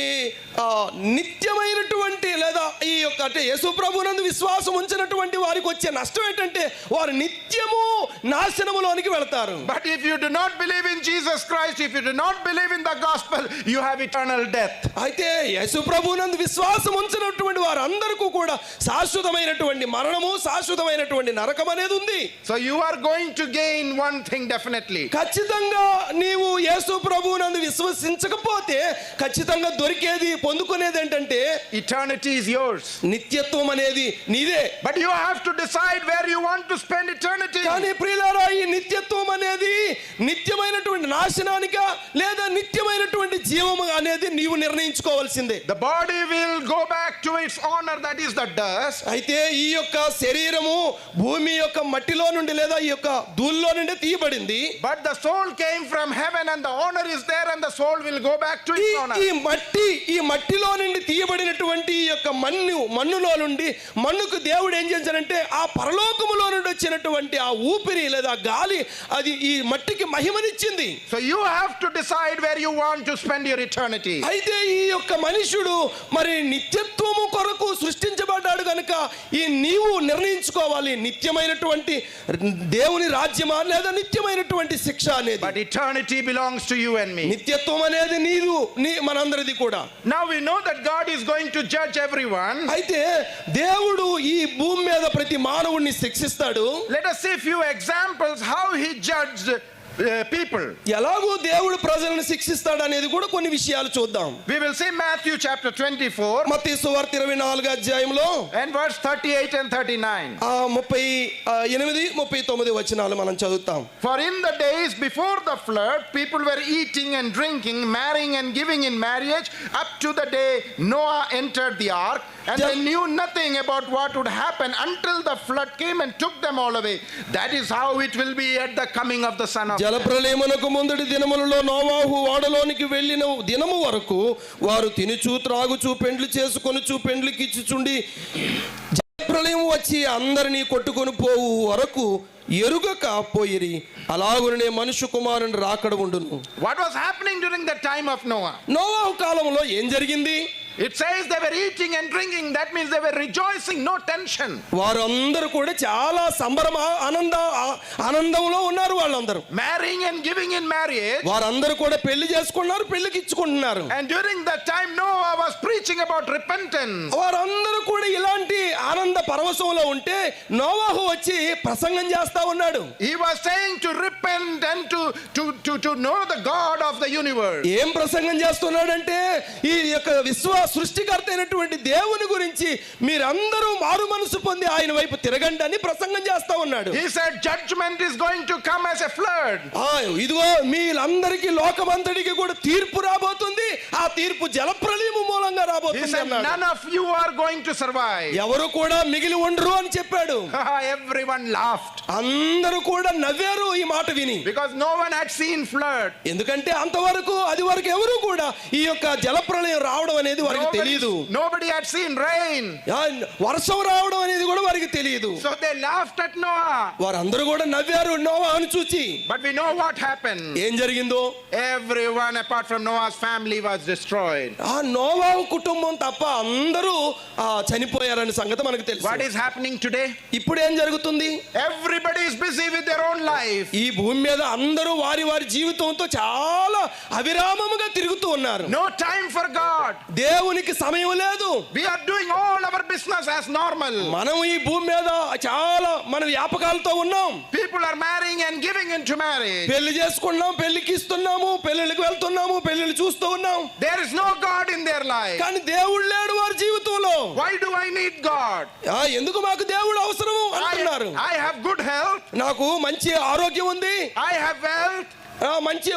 నిత్యమైనటువంటి లేదా ఈ యొక్క అంటే యేసు ప్రభువునందు విశ్వాసం ఉంచినటువంటి వారికి వచ్చే నష్టం ఏంటంటే వారు నిత్యము నాశనములోనికి వెళ్తారు. But if you do not believe in Jesus Christ, if you do not believe in the gospel, you have eternal death. అయితే యేసు ప్రభువునందు విశ్వాసం ఉంచినటువంటి వారందరికీ కూడా శాశ్వతమైనటువంటి మరణము, శాశ్వతమైనటువంటి నరకం అనేది ఉంది. So you are going to gain one thing definitely. ఖచ్చితంగా నీవు యేసు ప్రభువునందు విశ్వసించకపోతే ఖచ్చితంగా దొరికేది, పొందుకునేది ఏంటంటే Eternity is yours. నిత్యత్వం అనేది నీదే. But you have to decide where you want to spend eternity. కానీ ప్రియులారా, ఈ నిత్యత్వం అనేది నిత్యమైనటువంటి నాశనానిక లేదా నిత్యమైనటువంటి జీవము అనేది నీవు నిర్ణయించుకోవాల్సిందే. The body will go back to its honor, that is the dust. అయితే ఈ యొక్క శరీరము భూమి యొక్క మట్టిలో నుండి లేదా ఈ యొక్క ధూళిలో నుండి తీయబడింది. But the soul came from heaven and the honor is there and the soul will go back to its honor. ఈ మట్టిలో నుండి తీయబడినటువంటి ఈ యొక్క మన్నులో నుండి మన్నుకు దేవుడు ఏం చేశాడంటే ఆ పరలోకములో నుండి వచ్చినటువంటి ఆ ఊపిరి లేదా గాలి అది ఈ మట్టికి మహిమనిచ్చింది. So you have to decide where you want to spend your eternity. అయితే ఈ యొక్క మనుషుడు మరి నిత్యత్వము కొరకు సృష్టించబడ్డాడు కనుక ఈ నీవు నిర్ణయించుకోవాలి, నిత్యమైనటువంటి దేవుని రాజ్యమా లేదా నిత్యమైనటువంటి శిక్ష అనేది. But eternity belongs to you and me. నిత్యత్వం అనేది మనందరిది కూడా. Now we know that God is going to judge everyone. అయితే దేవుడు ఈ భూమి మీద ప్రతి మానవుడిని శిక్షిస్తాడు. Let us see a few examples how he judged people. ఎలాగో దేవుడు ప్రజలను శిక్షిస్తాడు అనేది కూడా కొన్ని విషయాలు చూద్దాం. We will see Matthew chapter 24 మత్తయి సువార్త 24వ అధ్యాయంలో and verse 38 and 39. 38 39 వచనాలు మనం చదువుతాం. For in the days before the flood, people were eating and drinking, marrying and giving in marriage up to the day Noah entered the ark, and they knew nothing about what would happen until the flood came and took them all away. That is how it will be at the coming of the Son of Man. జలప్రళయమునకు ముందటి దినములలో నోవాహు వాడలోనికి వెళ్ళిన దినము వరకు వారు తినుచు త్రాగుచు పెండ్లు చేసుకొనుచు పెండ్లికిచ్చుచుండి జలప్రళయం వచ్చి అందరినీ కొట్టుకొని పోవు వరకు ఎరుగక పోయిరి. అలాగునే మనుష్య కుమారుని రాకడ ఉండును. What was happening during the time of Noah? నోవాహు కాలంలో ఏం జరిగింది? It says they were eating and drinking. That means they were rejoicing, no tension. వారు అందరూ కూడా చాలా ఆనందంలో ఉన్నారు. వాళ్ళందరూ Marrying and giving in marriage. వారందరూ కూడా పెళ్లి చేసుకున్నారు, పెళ్లికి ఇచ్చుకుంటున్నారు. And during that time Noah was preaching about repentance. వారందరూ కూడా ఇలాంటి ఆనంద పరవశంలో ఉంటే నోవాహు వచ్చి ప్రసంగం చేస్తా ఉన్నాడు. He was saying to repent and to know the God of the universe. ఏం ప్రసంగం చేస్తున్నాడంటే ఈ యొక్క సృష్టికర్త అయినటువంటి దేవుని గురించి మీరందరూ మారు మనసు పొంది ఆయన వైపు తిరగండి అని ప్రసంగం చేస్తా ఉన్నాడు. He said judgment is going to come as a flood. ఇదిగో మీరందరికీ లోకమంతటికి కూడా తీర్పు రాబోతుంది. ఆ తీర్పు జలప్రళయము మూలంగా రాబోతుంది అన్నాడు. None of you are going to survive. ఎవరు కూడా మిగిలి ఉండరు అని చెప్పాడు. Everyone laughed. అందరూ కూడా నవ్వారు ఈ మాట విని. Because no one had seen flood. ఎందుకంటే అంతవరకు అది వరకు ఎవరు కూడా ఈ యొక్క జలప్రళయం రావడం అనేది వారికి తెలియదు. Nobody had seen rain. వర్షం రావడం అనేది కూడా వారికి తెలియదు. So they laughed at Noah. వారందరూ కూడా నవ్వారు నోవాహును చూచి. But we know what happened. ఏం జరిగిందో? Everyone apart from Noah's family was destroyed. ఆ నోవాహు కుటుంబం తప్ప అందరూ చనిపోయారనే సంగతి మనకు తెలుసు. What is happening today? ఇప్పుడు ఏం జరుగుతుంది? Everybody is busy with their own life. ఈ భూమి మీద అందరూ వారి జీవితంతో చాలా అవిరామముగా తిరుగుతూ ఉన్నారు. No time for God. దేవునికి సమయం లేదు. We are doing all our business as normal. మనం ఈ భూమి మీద చాలా మన వ్యాపకాలతో ఉన్నాం. People are marrying and giving into marriage. పెళ్లి చేసుకున్నాం, పెళ్లికి ఇస్తున్నాము, పెళ్లికి వెళ్తున్నాము, పెళ్లిని చూస్తూ ఉన్నాం. There is no God in their life. కానీ దేవుడు లేడు వారి జీవితంలో. Why do I need God? ఎందుకు మాకు దేవుడు అవసరము అంటున్నారు. I have good health. నాకు మంచి ఆరోగ్యం ఉంది. I have wealth. మంచి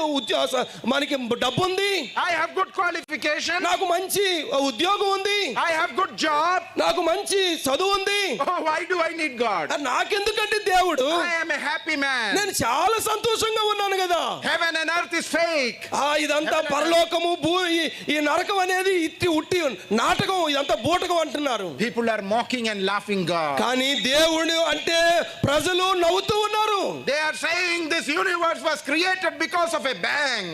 మనకి డబ్బు ఉంది. I have good qualification. నాకు మంచి ఉద్యోగం ఉంది. I have good job. నాకు మంచి చదువు ఉంది. Oh, why do I need God? నాకెందుకంటే దేవుడు. I am a happy man. నేను చాలా సంతోషంగా ఉన్నాను కదా. Heaven and earth is is fake. ఇదంతా పరలోకము ఈ నరకం అనేది ఉట్టి నాటకం, ఇదంతా బూటకం అంటున్నారు. People are mocking and laughing God. కానీ దేవుడు అంటే ప్రజలు నవ్వుతూ ఉన్నారు. They are saying this universe was created because of a bang.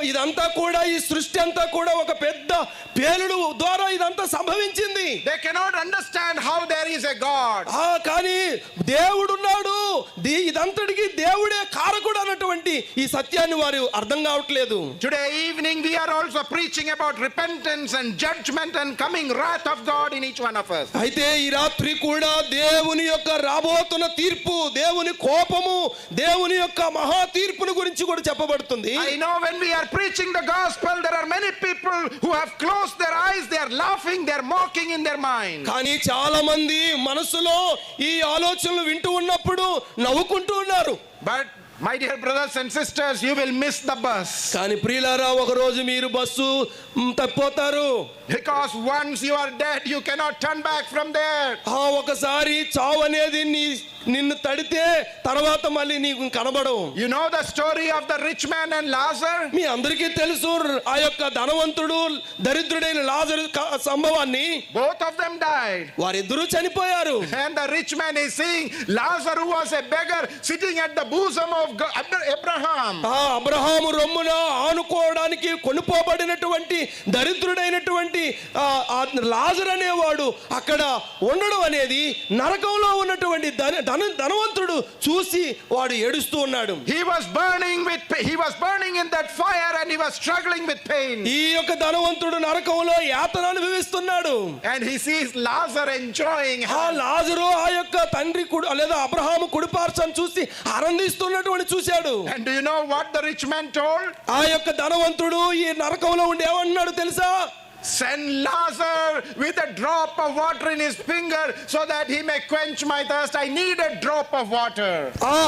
ఇదంతా కూడా, ఈ సృష్టి అంతా కూడా ఒక పెద్ద పేలుడు ద్వారా ఇదంతా సంభవించింది. They cannot understand how there is a God. కానీ దేవుడు ఉన్నాడు, ఇదంతటికి దేవుడే కారకుడు అన్నటువంటి ఈ సత్యాన్ని వారు అర్థం కావట్లేదు. Today evening we are also preaching about repentance and judgment and coming wrath of God in each one of us. అయితే ఈ రాత్రి కూడా దేవుని యొక్క రాబోతున్న తీర్పు, దేవుని కోపము, దేవుని యొక్క మహా తీర్పును గురించి కూడా చెప్పబడుతుంది. I know when we are preaching the gospel there are many people who have closed their eyes, they are laughing, they are mocking in their mind. కానీ చాలా మంది మనసులో ఈ ఆలోచనలు వింటూ ఉన్నప్పుడు నవ్వుకుంటూ ఉన్నారు. But my dear brothers and sisters, you will miss the bus. కానీ ప్రియులారా, ఒక రోజు మీరు bus తప్పిపోతారు. Because once you are dead you cannot turn back from there. ఒకసారి చావు అనేది నిన్ను తడితే తర్వాత మళ్ళీ నీకు కనబడవు. You know the story of the rich man and Lazarus? మీ అందరికీ తెలుసు ఆ యొక్క ధనవంతుడు దరిద్రుడైన లాజరు సంభవాన్ని. Both of them died. వారిద్దరూ చనిపోయారు. And the rich man is seeing Lazarus, who was a beggar, sitting at the bosom of Abraham. Abraham రొమ్మున ఆనుకోవడానికి కొనుపోబడినటువంటి దరిద్రుడైనటువంటి లాజరు అనేవాడు అక్కడ ఉండడం అనేది నరకంలో ఉన్నటువంటి ధనవంతుడు చూసి వాడు ఏడుస్తూ ఉన్నాడు. He was burning in that fire and he was struggling with pain. ఈ యొక్క ధనవంతుడు నరకంలో యాతన అనుభవిస్తున్నాడు. And he sees Lazarus enjoying. లాజరు ఆ యొక్క తండ్రి లేదా అబ్రహాము కుడిపార్శ్వాన్ని చూసి ఆనందిస్తున్నటువంటి చూశాడు. And do you know what the rich man told? ఆ యొక్క ధనవంతుడు ఈ నరకంలో ఉండి ఏమన్నాడు తెలుసా? Send Lazarus with a drop of water in his finger so that he may quench my thirst. I need a drop of water.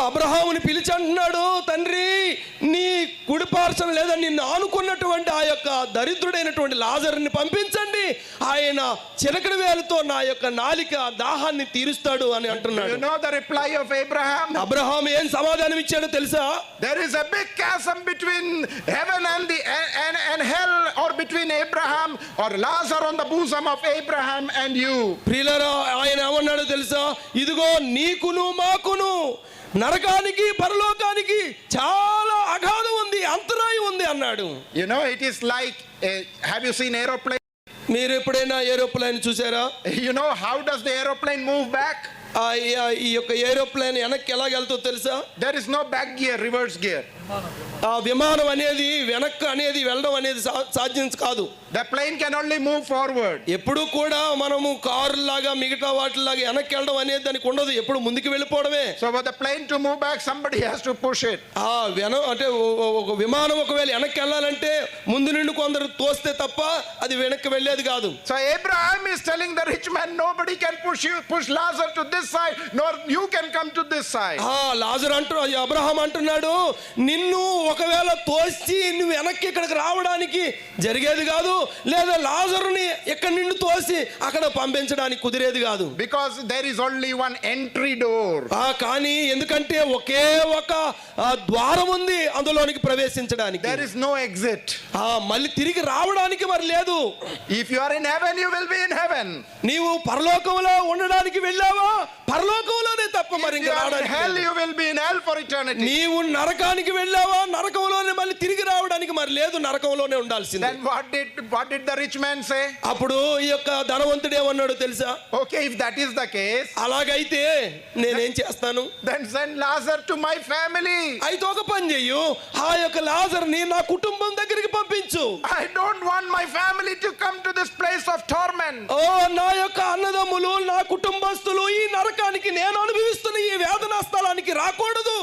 అబ్రహాముని పిలిచి అంటున్నాడు, తండ్రి నీ కుడిపార్శ్వం లేదా నిన్ను ఆనుకున్నటువంటి ఆ యొక్క దరిద్రుడైనటువంటి లాజరుని పంపించండి, ఆయన చిలకడ వేలుతో నా యొక్క నాలిక దాహాన్ని తీరుస్తాడు అని అంటున్నాడు. You know the reply of Abraham? Abraham ఏం సమాధానం ఇచ్చాడో తెలుసా? There is a big chasm between heaven and hell, or between Abraham or Lazarus on the bosom of Abraham and you. ప్రియులారా, ఆయన ఏమన్నాడో తెలుసా? ఇదిగో నీకును మాకును నరకానికి పరలోకానికి చాలా అగాధం ఉంది, అంతరాయం ఉంది అన్నాడు. You know, it is like have you seen aeroplane? మీరు ఎప్పుడైనా ఏరోప్లేన్ చూసారా? You know how does the aeroplane move back? ఈ యొక్క ఏరోప్లేన్ వెనక్కి ఎలా వెళ్తుందో తెలుసా? There is no back gear, reverse gear. ఆ విమానం అనేది వెనక్కి అనేది వెళ్ళడం అనేది సాధ్యం కాదు. The plane can only move forward. ఎప్పుడు కూడా మనము కారు లాగా మిగతా వాటిలాగా వెనక్కి వెళ్ళడం అనేది దానికి ఉండదు, ఎప్పుడు ముందుకు వెళ్ళిపోవడమే. So for the plane to move back somebody has to push it. అంటే ఒక విమానం ఒకవేళ వెనక్కి వెళ్ళాలంటే ముందు నుండి కొందరు తోస్తే తప్ప అది వెనక్కి వెళ్ళేది కాదు. So Abraham is telling the rich man, nobody can push Lazarus to this side, nor you can come to this side. Lazarus Abraham అంటున్నాడు, నిన్ను ఒకవేళ తోసి నువ్వు వెనక్కి ఇక్కడికి రావడానికి జరిగేది కాదు, లేదా లాజరుని ఎక్కడి నుండి తోసి అక్కడ పంపించడానికి కుదిరేది కాదు. Because there is only one entry door. కానీ ఎందుకంటే ఒకే ఒక ద్వారం ఉంది అందులోనికి ప్రవేశించడానికి. There is no exit. మళ్ళీ తిరిగి రావడానికి మరి లేదు. If you are in heaven you will be in heaven. నీవు పరలోకంలో ఉండడానికి వెళ్ళావా, పరలోకంలోనే తప్ప మరి ఇంకా రావడానికి. Hell you will be in hell for eternity. నీవు నరకానికి వెళ్ళావా, నరకంలోనే మళ్ళీ తిరిగి రావడానికి మరి లేదు, నరకంలోనే ఉండాల్సింది. Then what did the rich man say? అప్పుడు ఈ యొక్క ధనవంతుడు ఏమన్నాడు తెలుసా? Okay, if that is the case, అలాగైతే నేనేం చేస్తాను? Then send Lazarus to my family. అయితే ఒక పని చెయ్యు, ఆ యొక్క లాజరుని నా కుటుంబం దగ్గరికి పంపించు. I don't want my family to come to this place of torment. నా యొక్క అన్నదమ్ములు, నా కుటుంబస్తులు ఈ నరకానికి నేను అనుభవిస్తున్న ఈ వేదన స్థలానికి రాకూడదు.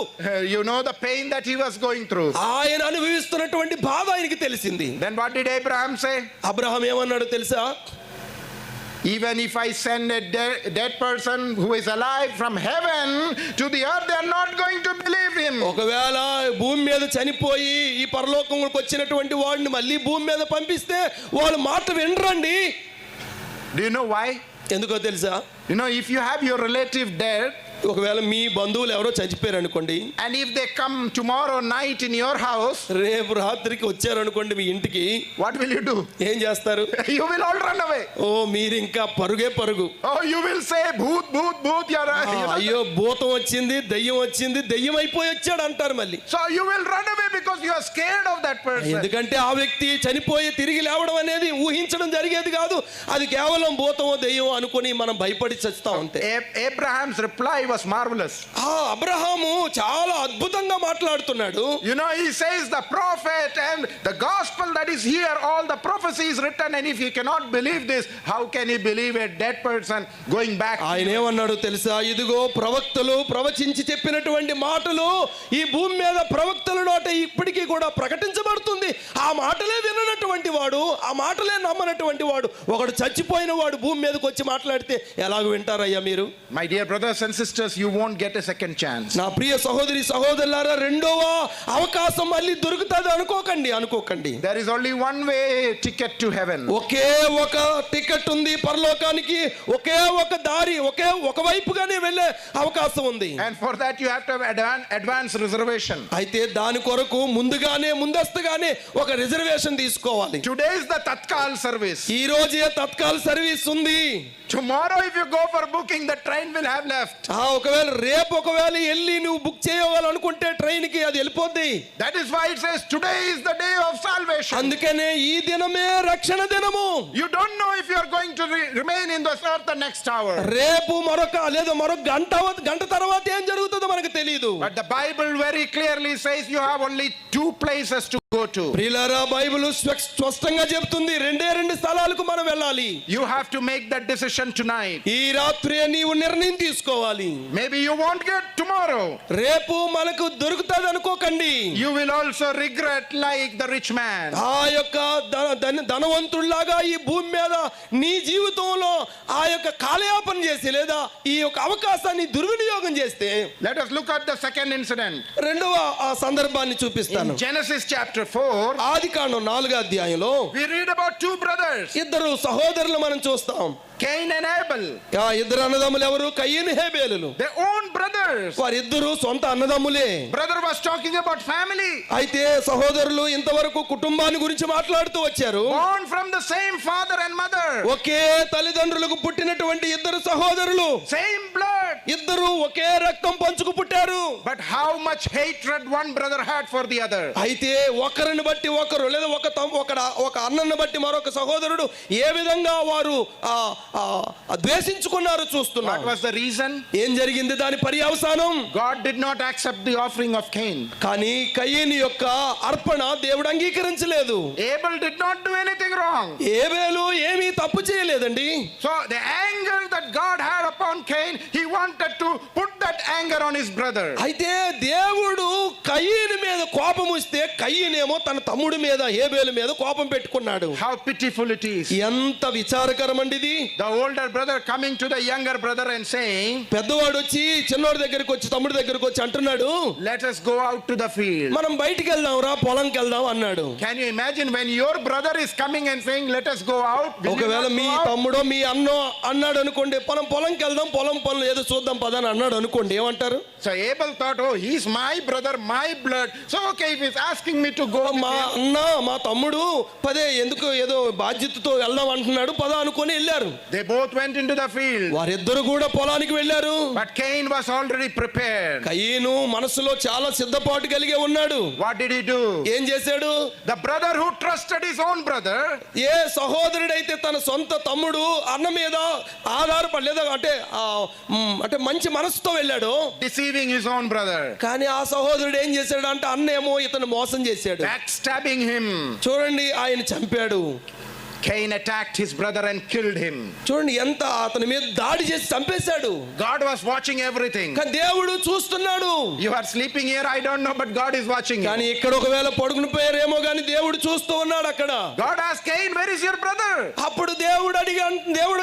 You know the pain that he was going through. ఆయన అనుభవిస్తున్నటువంటి బాధ ఆయనకి తెలిసింది. Then what did Abraham say? Abraham ఏమన్నాడు తెలుసా? Even if I send a dead person who is alive from heaven to the earth, they are not going to believe him. ఒకవేళ భూమి మీద చనిపోయి ఈ పరలోకంలోకి వచ్చినటువంటి వాడిని మళ్ళీ భూమి మీద పంపిస్తే వాళ్ళు మాట వినరండి. Do you know why? ఎందుకో తెలుసా? You know, if you have your relative dead, ఒకవేళ మీ బంధువులు ఎవరో చచ్చిపోయారు అనుకోండి, and if they come tomorrow night in your house, రేపు రాత్రికి వచ్చారు అనుకోండి మీ ఇంటికి, what will you do? ఏం చేస్తారు? You will all run away. ఓ మీరు ఇంకా పరుగే పరుగు. Oh, you will say bhoot bhoot bhoot, అయ్యో భూతం వచ్చింది, దయ్యం వచ్చింది, దయ్యం అయిపోయి వచ్చాడు అంటారు మళ్ళీ. So you will run away because you are scared of that person. ఎందుకంటే ఆ వ్యక్తి చనిపోయి తిరిగి లేవడం అనేది ఊహించడం జరిగేది కాదు, అది కేవలం భూతమో దయ్యం అనుకుని మనం భయపడి చస్తాం అంతే. Abraham's reply was marvelous. Abraham చాలా అద్భుతంగా మాట్లాడుతున్నాడు. You know, he says the prophet and the gospel that is here, all the prophecies written, and if he cannot believe this, how can he believe a dead person going back? ఆయన ఏమన్నాడు తెలుసా? ఇదిగో ప్రవక్తలు ప్రవచించి చెప్పినటువంటి మాటలు ఈ భూమి మీద ప్రవక్తల నోట ఇప్పటికీ కూడా ప్రకటించబడుతుంది. ఆ మాటలే విననటువంటి వాడు, ఆ మాటలే నమ్మనటువంటి వాడు, ఒకడు చచ్చిపోయిన వాడు భూమి మీదకి వచ్చి మాట్లాడితే ఎలాగ వింటారయ్యా మీరు? My dear brothers and sisters, you won't get a second chance. నా ప్రియ సహోదరి సహోదరులారా, రెండవ అవకాశం మళ్ళీ దొరుకుతుంది అనుకోకండి. There is only one way ticket to heaven. ఒకే ఒక టికెట్ ఉంది పరలోకానికి, ఒకే ఒక దారి, ఒక వైపుగానే వెళ్ళే అవకాశం ఉంది. And for that you have to have advance reservation. అయితే దాని కొరకు ముందస్తుగానే ఒక రిజర్వేషన్ తీసుకోవాలి. Today is the Tatkal service. ఈ రోజే తత్కాల్ సర్వీస్ ఉంది. Tomorrow if you go for booking, the train will have left. ఒకవేళ రేపు వెళ్ళి నువ్వు బుక్ చేయాలనుకుంటే ట్రైన్ కి అది వెళ్ళిపోద్ది. That is why it says today is the day of salvation. అందుకనే ఈ దినమే రక్షణ దినము. You don't know if you are going to remain in this earth the next hour. రేపు మరొక గంట తర్వాత ఏం జరుగుతుందో మనకు తెలియదు. But the Bible very clearly says you have only two places to go to. ప్రియులారా, బైబిల్ స్పష్టంగా చెప్తుంది రెండు స్థలాలకు మనం వెళ్ళాలి. You have to make that decision tonight. ఈ రాత్రి నీవు నిర్ణయం తీసుకోవాలి. Maybe you won't get tomorrow. రేపు మనకు దొరుకుతుంది అనుకోకండి. You will also regret like the rich man. ఆ యొక్క ధనవంతుడిలాగా ఈ భూమి మీద నీ జీవితంలో ఆ యొక్క కాలయాపన చేసి లేదా ఈ యొక్క అవకాశాన్ని దుర్వినియోగం చేస్తే. Let us look at the second incident. రెండవ ఆ సందర్భాన్ని చూపిస్తాను. In Genesis chapter 4, ఆదికాండం 4వ అధ్యాయంలో we read about two brothers, ఇద్దరు సహోదరులు మనం చూస్తాం. Cain and Abel. ఆ ఇద్దరు అన్నదమ్ములు ఎవరు? కయీను హేబేలులు. Their own brothers. వారిద్దరు సొంత అన్నదమ్ములే. Brother was talking about family. అయితే సహోదరులు ఇంతవరకు కుటుంబాన్ని గురించి మాట్లాడుతూ వచ్చారు. Born from the same father and mother. ఒకే తల్లిదండ్రులకు పుట్టినటువంటి ఇద్దరు సహోదరులు. Same blood. ఇద్దరు ఒకే రక్తం పంచుకు పుట్టారు. But how much hatred one brother had for the other. అయితే ఒకరిని బట్టి ఒకరు లేదా ఒక అన్నను బట్టి మరొక సహోదరుడు ఏ విధంగా వారు ద్వేషించుకున్నారు చూస్తున్నారు. What was the reason? ఏం జరిగింది దాని పర్యవసానం? God did not accept the offering of Cain. కానీ కయీను యొక్క అర్పణ దేవుడు అంగీకరించలేదు. Abel did not do anything wrong. Abel ఏమీ తప్పు చేయలేదండి. So the anger that God had upon Cain, he wanted to put that anger on his brother. అయితే దేవుడు కయీను మీద కోపం వస్తే కయీనేమో తన తమ్ముడి మీద హేబేలు మీద కోపం పెట్టుకున్నాడు. How pitiful it is. ఎంత విచారకరమండిది. The older brother coming to the younger brother and saying, పెద్దవాడు వచ్చి చిన్నోడి దగ్గరికి వచ్చి తమ్ముడి దగ్గరికి వచ్చి అంటున్నాడు, let us go out to the field. మనం బయటికి వెళ్దాం రా, పొలంకి వెళ్దాం అన్నాడు. Can you imagine when your brother is coming and saying let us go out? ఒకవేళ మీ తమ్ముడో మీ అన్నో అన్నాడు అనుకోండి, పొలంకి వెళ్దాం, పొలం పనులు ఏదో చూద్దాం పదని అన్నాడు అనుకోండి, ఏమంటారు? So Abel thought, oh, he's my brother, my blood, so okay, if he's asking me to go, మా అన్న మా తమ్ముడు పదే ఎందుకు ఏదో బాధ్యతతో వెళ్దాం అంటున్నాడు, పద అనుకొని వెళ్ళారు. they both went into the field. వారిద్దరు కూడా పొలానికి వెళ్ళారు. But Cain was already prepared. కయీను మనసులో చాలా సిద్ధపాటు కలిగి ఉన్నాడు. What did he do? ఏం చేశాడు? The brother who trusted his own brother, ఏ సహోదరుడైతే తన సొంత తమ్ముడు అన్న మీద ఆధారపడలేదా అంటే మంచి మనసుతో వెళ్ళాడు, deceiving his own brother, కానీ ఆ సహోదరుడు ఏం చేశాడు అంటే అన్నేమో ఇతను మోసం చేశాడు, backstabbing him. చూడండి ఆయన చంపాడు. Cain attacked his brother and killed him. చూడండి ఎంత అతని మీద దాడి చేసి చంపేశాడు. God was watching everything. కానీ దేవుడు చూస్తున్నాడు. You are sleeping here, I don't know, but God is watching. కానీ ఇక్కడ ఒకవేళ పడుకుని పోయారేమో కానీ దేవుడు చూస్తూ ఉన్నాడు అక్కడ. God asked Cain, where is your brother? అప్పుడు దేవుడు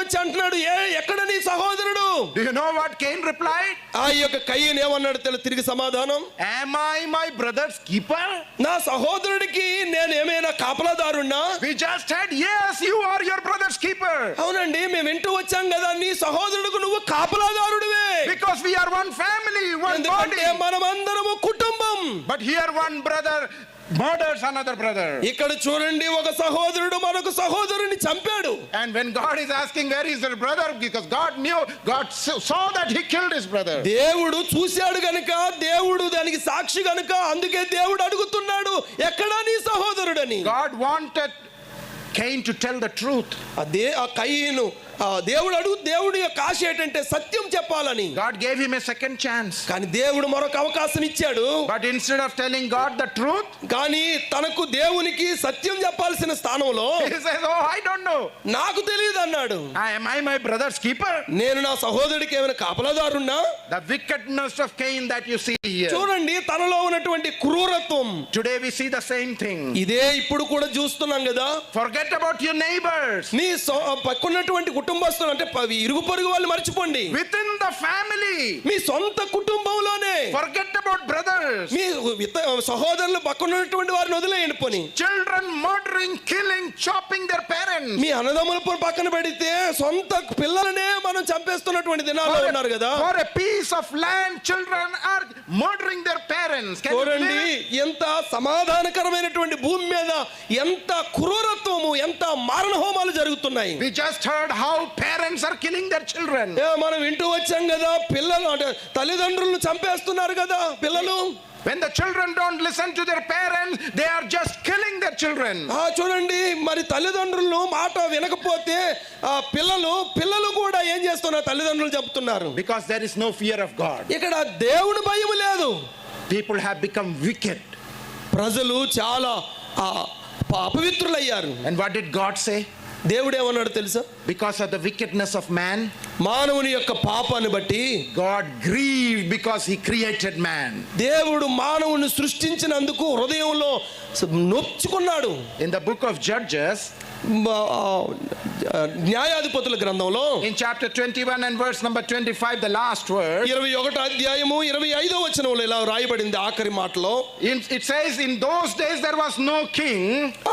వచ్చి అంటున్నాడు, ఎక్కడ నీ సహోదరుడు? Do you know what Cain replied? ఆ యొక్క కయీను ఏమన్నాడు తిరిగి సమాధానం? Am I my brother's keeper? నా సహోదరుడికి నేను ఏమైనా కాపలాదారున్నా? We just said yes, you are your brother's keeper. అవునండి, మేము వింటూ వచ్చాం కదా, నీ సహోదరుడికి నువ్వు కాపలాదారుడివే. Because we are one family, one body. ఎందుకంటే మనమందరము కుటుంబం. But here one brother murders another brother. ఇక్కడ చూడండి, ఒక సహోదరుడు మరొక సహోదరుని చంపాడు. And when God is asking where is your brother, because God knew, God saw that he killed his brother. దేవుడు చూశాడు గనుక, దేవుడు దానికి సాక్షి గనుక, అందుకే దేవుడు అడుగుతున్నాడు, ఎక్కడా నీ సహోదరుడని. God wanted Cain to tell the truth. అదే ఆ కయీను దేవుడి యొక్క ఆశ ఏంటంటే సత్యం చెప్పాలని. God gave him a second chance. కానీ దేవుడు మరొక అవకాశం ఇచ్చాడు. But instead of telling God the truth, కానీ తనకు దేవునికి సత్యం చెప్పాల్సిన స్థానంలో he says, oh, I don't know. నాకు తెలియదు అన్నాడు. Am I my brother's keeper? నేను నా సహోదరుడికి ఏమైనా కాపలాదారున్నా? The wickedness of Cain that you see here. చూడండి, తనలో ఉన్నటువంటి క్రూరత్వం. Today we see the same thing. ఇదే ఇప్పుడు కూడా చూస్తున్నాం కదా. Forget about your neighbors. నీ పక్కన్నటువంటి కుటుంబస్తులు, అంటే ఇరుగు పొరుగు వాళ్ళు మర్చిపోండి. Within the family. మీ సొంత కుటుంబంలోనే. Forget about brothers. మీ సహోదరులు పక్కనున్నటువంటి వారిని వదిలేయండి పోని. Children murdering, killing, chopping their parents. మీ అన్నదమ్ముల పక్కన పెడితే సొంత పిల్లలనే మనం చంపేస్తున్నటువంటి దినాల్లో ఉన్నారు కదా. For a piece of land, children are murdering their parents. చూడండి, ఎంత సమాధానకరమైనటువంటి భూమి మీద ఎంత క్రూరత్వము, ఎంత మారణ హోమాలు జరుగుతున్నాయి. We just heard how parents are killing their children. మనం వింటూ వచ్చాం కదా, పిల్లలు అంటే తల్లిదండ్రులను చంపేస్తున్నారు కదా పిల్లలు. When the children don't listen to their parents, they are just killing their children. చూడండి, మరి తల్లిదండ్రులు మాట వినకపోతే పిల్లలు కూడా ఏం చేస్తున్నారు, తల్లిదండ్రులు చెప్తున్నారు. Because there is no fear of God. ఇక్కడ దేవుని భయం లేదు. People have become wicked. ప్రజలు చాలా అపవిత్రులయ్యారు. And what did God say? దేవుడు ఏమన్నాడు తెలుసా? Because of the wickedness of man, మానవుని యొక్క పాపాన్ని బట్టి God grieved because he created man. దేవుడు మానవుని సృష్టించినందుకు హృదయంలో నొచ్చుకున్నాడు. In the book of Judges, న్యాయాధిపతుల గ్రంథంలో in chapter 21 and verse number 25, the last word, 21వ అధ్యాయము 25వ వచనంలో ఇలా రాయబడింది ఆఖరి మాటలో. it says, in those days there was no king,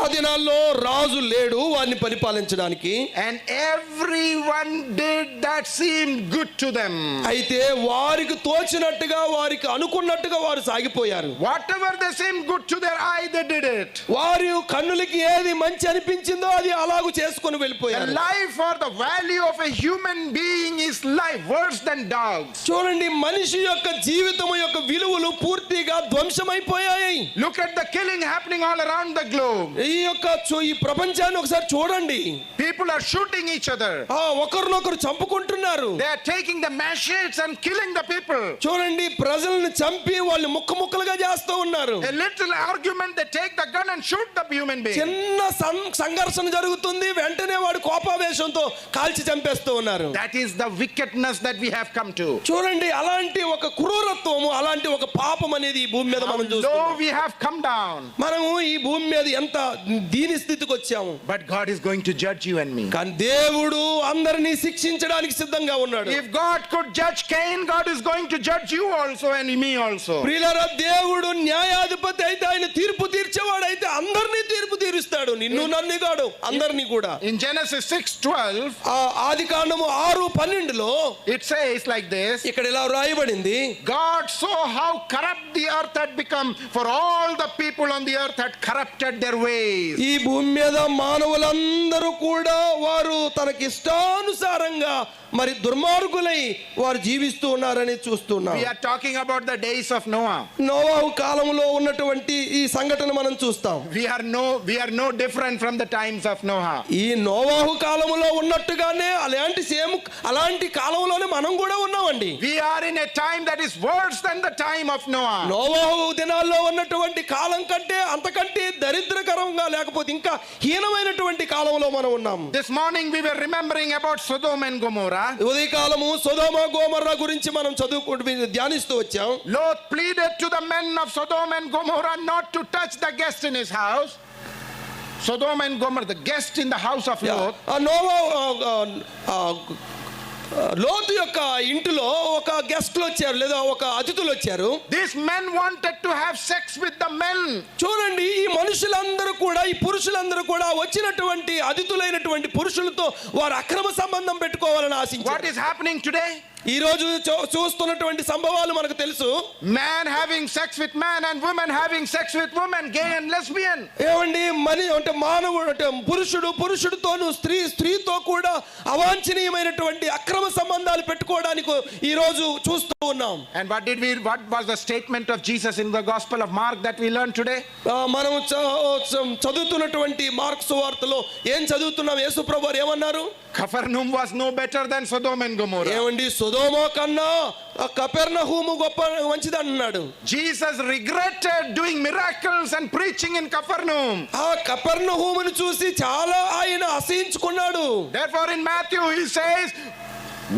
ఆ దినాల్లో రాజు లేడు వారిని పరిపాలించడానికి. and everyone did that seemed good to them. అయితే వారికి తోచినట్టుగా, వారికి అనుకున్నట్టుగా వారు సాగిపోయారు. Whatever they seemed good to their eye, they did it. వారి కన్నులకి ఏది మంచి అనిపించిందో అది అలాగూ చేసుకొని వెళ్ళిపోయారు. The life or the value of a human being is life worse than dogs. చూడండి, మనిషి యొక్క జీవితం యొక్క విలువలు పూర్తిగా ధ్వంసమైపోయాయి. Look at the killing happening all around the globe. ఈ ప్రపంచాన్ని ఒకసారి చూడండి. People are shooting each other. ఒకరినొకరు చంపుకుంటున్నారు. They are taking the machetes and killing the people. చూడండి, ప్రజలను చంపి వాళ్ళు ముక్కలుగా చేస్తూ ఉన్నారు. A little argument, they take the gun and shoot the human being. చిన్న సంఘర్షణ జరుగుతుంది, వెంటనే వాడు కోపావేశంతో కాల్చి చంపేస్తూ ఉన్నారు. That is the wickedness that we have come to. చూడండి, అలాంటి ఒక క్రూరత్వము, అలాంటి ఒక పాపం అనేది ఈ భూమి మీద మనం చూస్తున్నాం. Though we have come down, మనము ఈ భూమి మీద ఎంత దీని స్థితికి వచ్చాము. but God is going to judge you and me. కానీ దేవుడు అందరినీ శిక్షించడానికి సిద్ధంగా ఉన్నాడు. If God could judge Cain, God is going to judge you also and me also. ప్రియులారా, దేవుడు న్యాయాధిపతి అయితే, ఆయన తీర్పు తీర్చేవాడు అయితే అందరినీ తీర్పు తీరుస్తాడు. నిన్ను నన్ను కాడు, అందరినీ కూడా. In Genesis 6:12, ఆదికాండము 6:12లో it says like this, ఇక్కడ ఇలా రాయబడింది, God saw how corrupt the earth had become, for all the people on the earth had corrupted their ways. ఈ భూమి మీద మానవులందరూ కూడా వారు తనకిష్టానుసారంగా మరి దుర్మార్గులై వారు జీవిస్తూ ఉన్నారని చూస్తున్నాం. We are talking about the days of Noah. నోవాహు కాలంలో ఉన్నటువంటి ఈ సంఘటన మనం చూస్తాం. We are no different from the times of Noah. ఈ నోవాహు కాలంలో ఉన్నట్టుగానే అలాంటి కాలంలోనే మనం కూడా ఉన్నామండి. We are in a time that is worse than the time of Noah. నోవాహు దినాల్లో ఉన్నటువంటి కాలం కంటే అంతకంటే దరిద్రకరంగా, లేకపోతే ఇంకా హీనమైనటువంటి కాలంలో మనం ఉన్నాం. This morning we were remembering about Sodom and Gomorrah. ఉదయకాలము సొదొమ గొమొర్రా గురించి మనం ధ్యానిస్తూ వచ్చాం. Lot pleaded to the men of Sodom and Gomorrah not to touch the guest in his house. Sodom and Gomorrah, the guest in the house of Lot. లోతు యొక్క ఇంటిలో ఒక గెస్ట్లు వచ్చారు, లేదా ఒక అతిథులు వచ్చారు. These men wanted to have sex with the men. చూడండి, ఈ మనుషులందరూ కూడా ఈ పురుషులందరూ కూడా వచ్చినటువంటి అతిథులైనటువంటి పురుషులతో వారు అక్రమ సంబంధం పెట్టుకోవాలని What ఆశించారు. is happening today? ఈ రోజు చూస్తున్నటువంటి సంభవాలు మనకు తెలుసు. Man having sex with man and woman having sex with woman, gay and lesbian. ఏమండి అంటే మానవుడు అంటే పురుషుడితోను స్త్రీతో కూడా అవాంఛనీయమైనటువంటి అక్రమ సంబంధాలు పెట్టుకోవడానికి ఈ రోజు చూస్తూ ఉన్నాం. And what was the statement of Jesus in the Gospel of Mark that we learned today? మనం చదువుతున్నటువంటి మార్కు సువార్తలో ఏం చదువుతున్నాం? యేసు ప్రభువారు ఏమన్నారు? Capernaum was no better than Sodom and Gomorrah. ఏమండి సొదొమ కన్నా కపెర్నహూము మంచిది అన్నాడు. Jesus regretted doing miracles and preaching in Capernaum. ఆ కపెర్నహూమును చూసి చాలా ఆయన అసహించుకున్నాడు. Therefore in Matthew he says,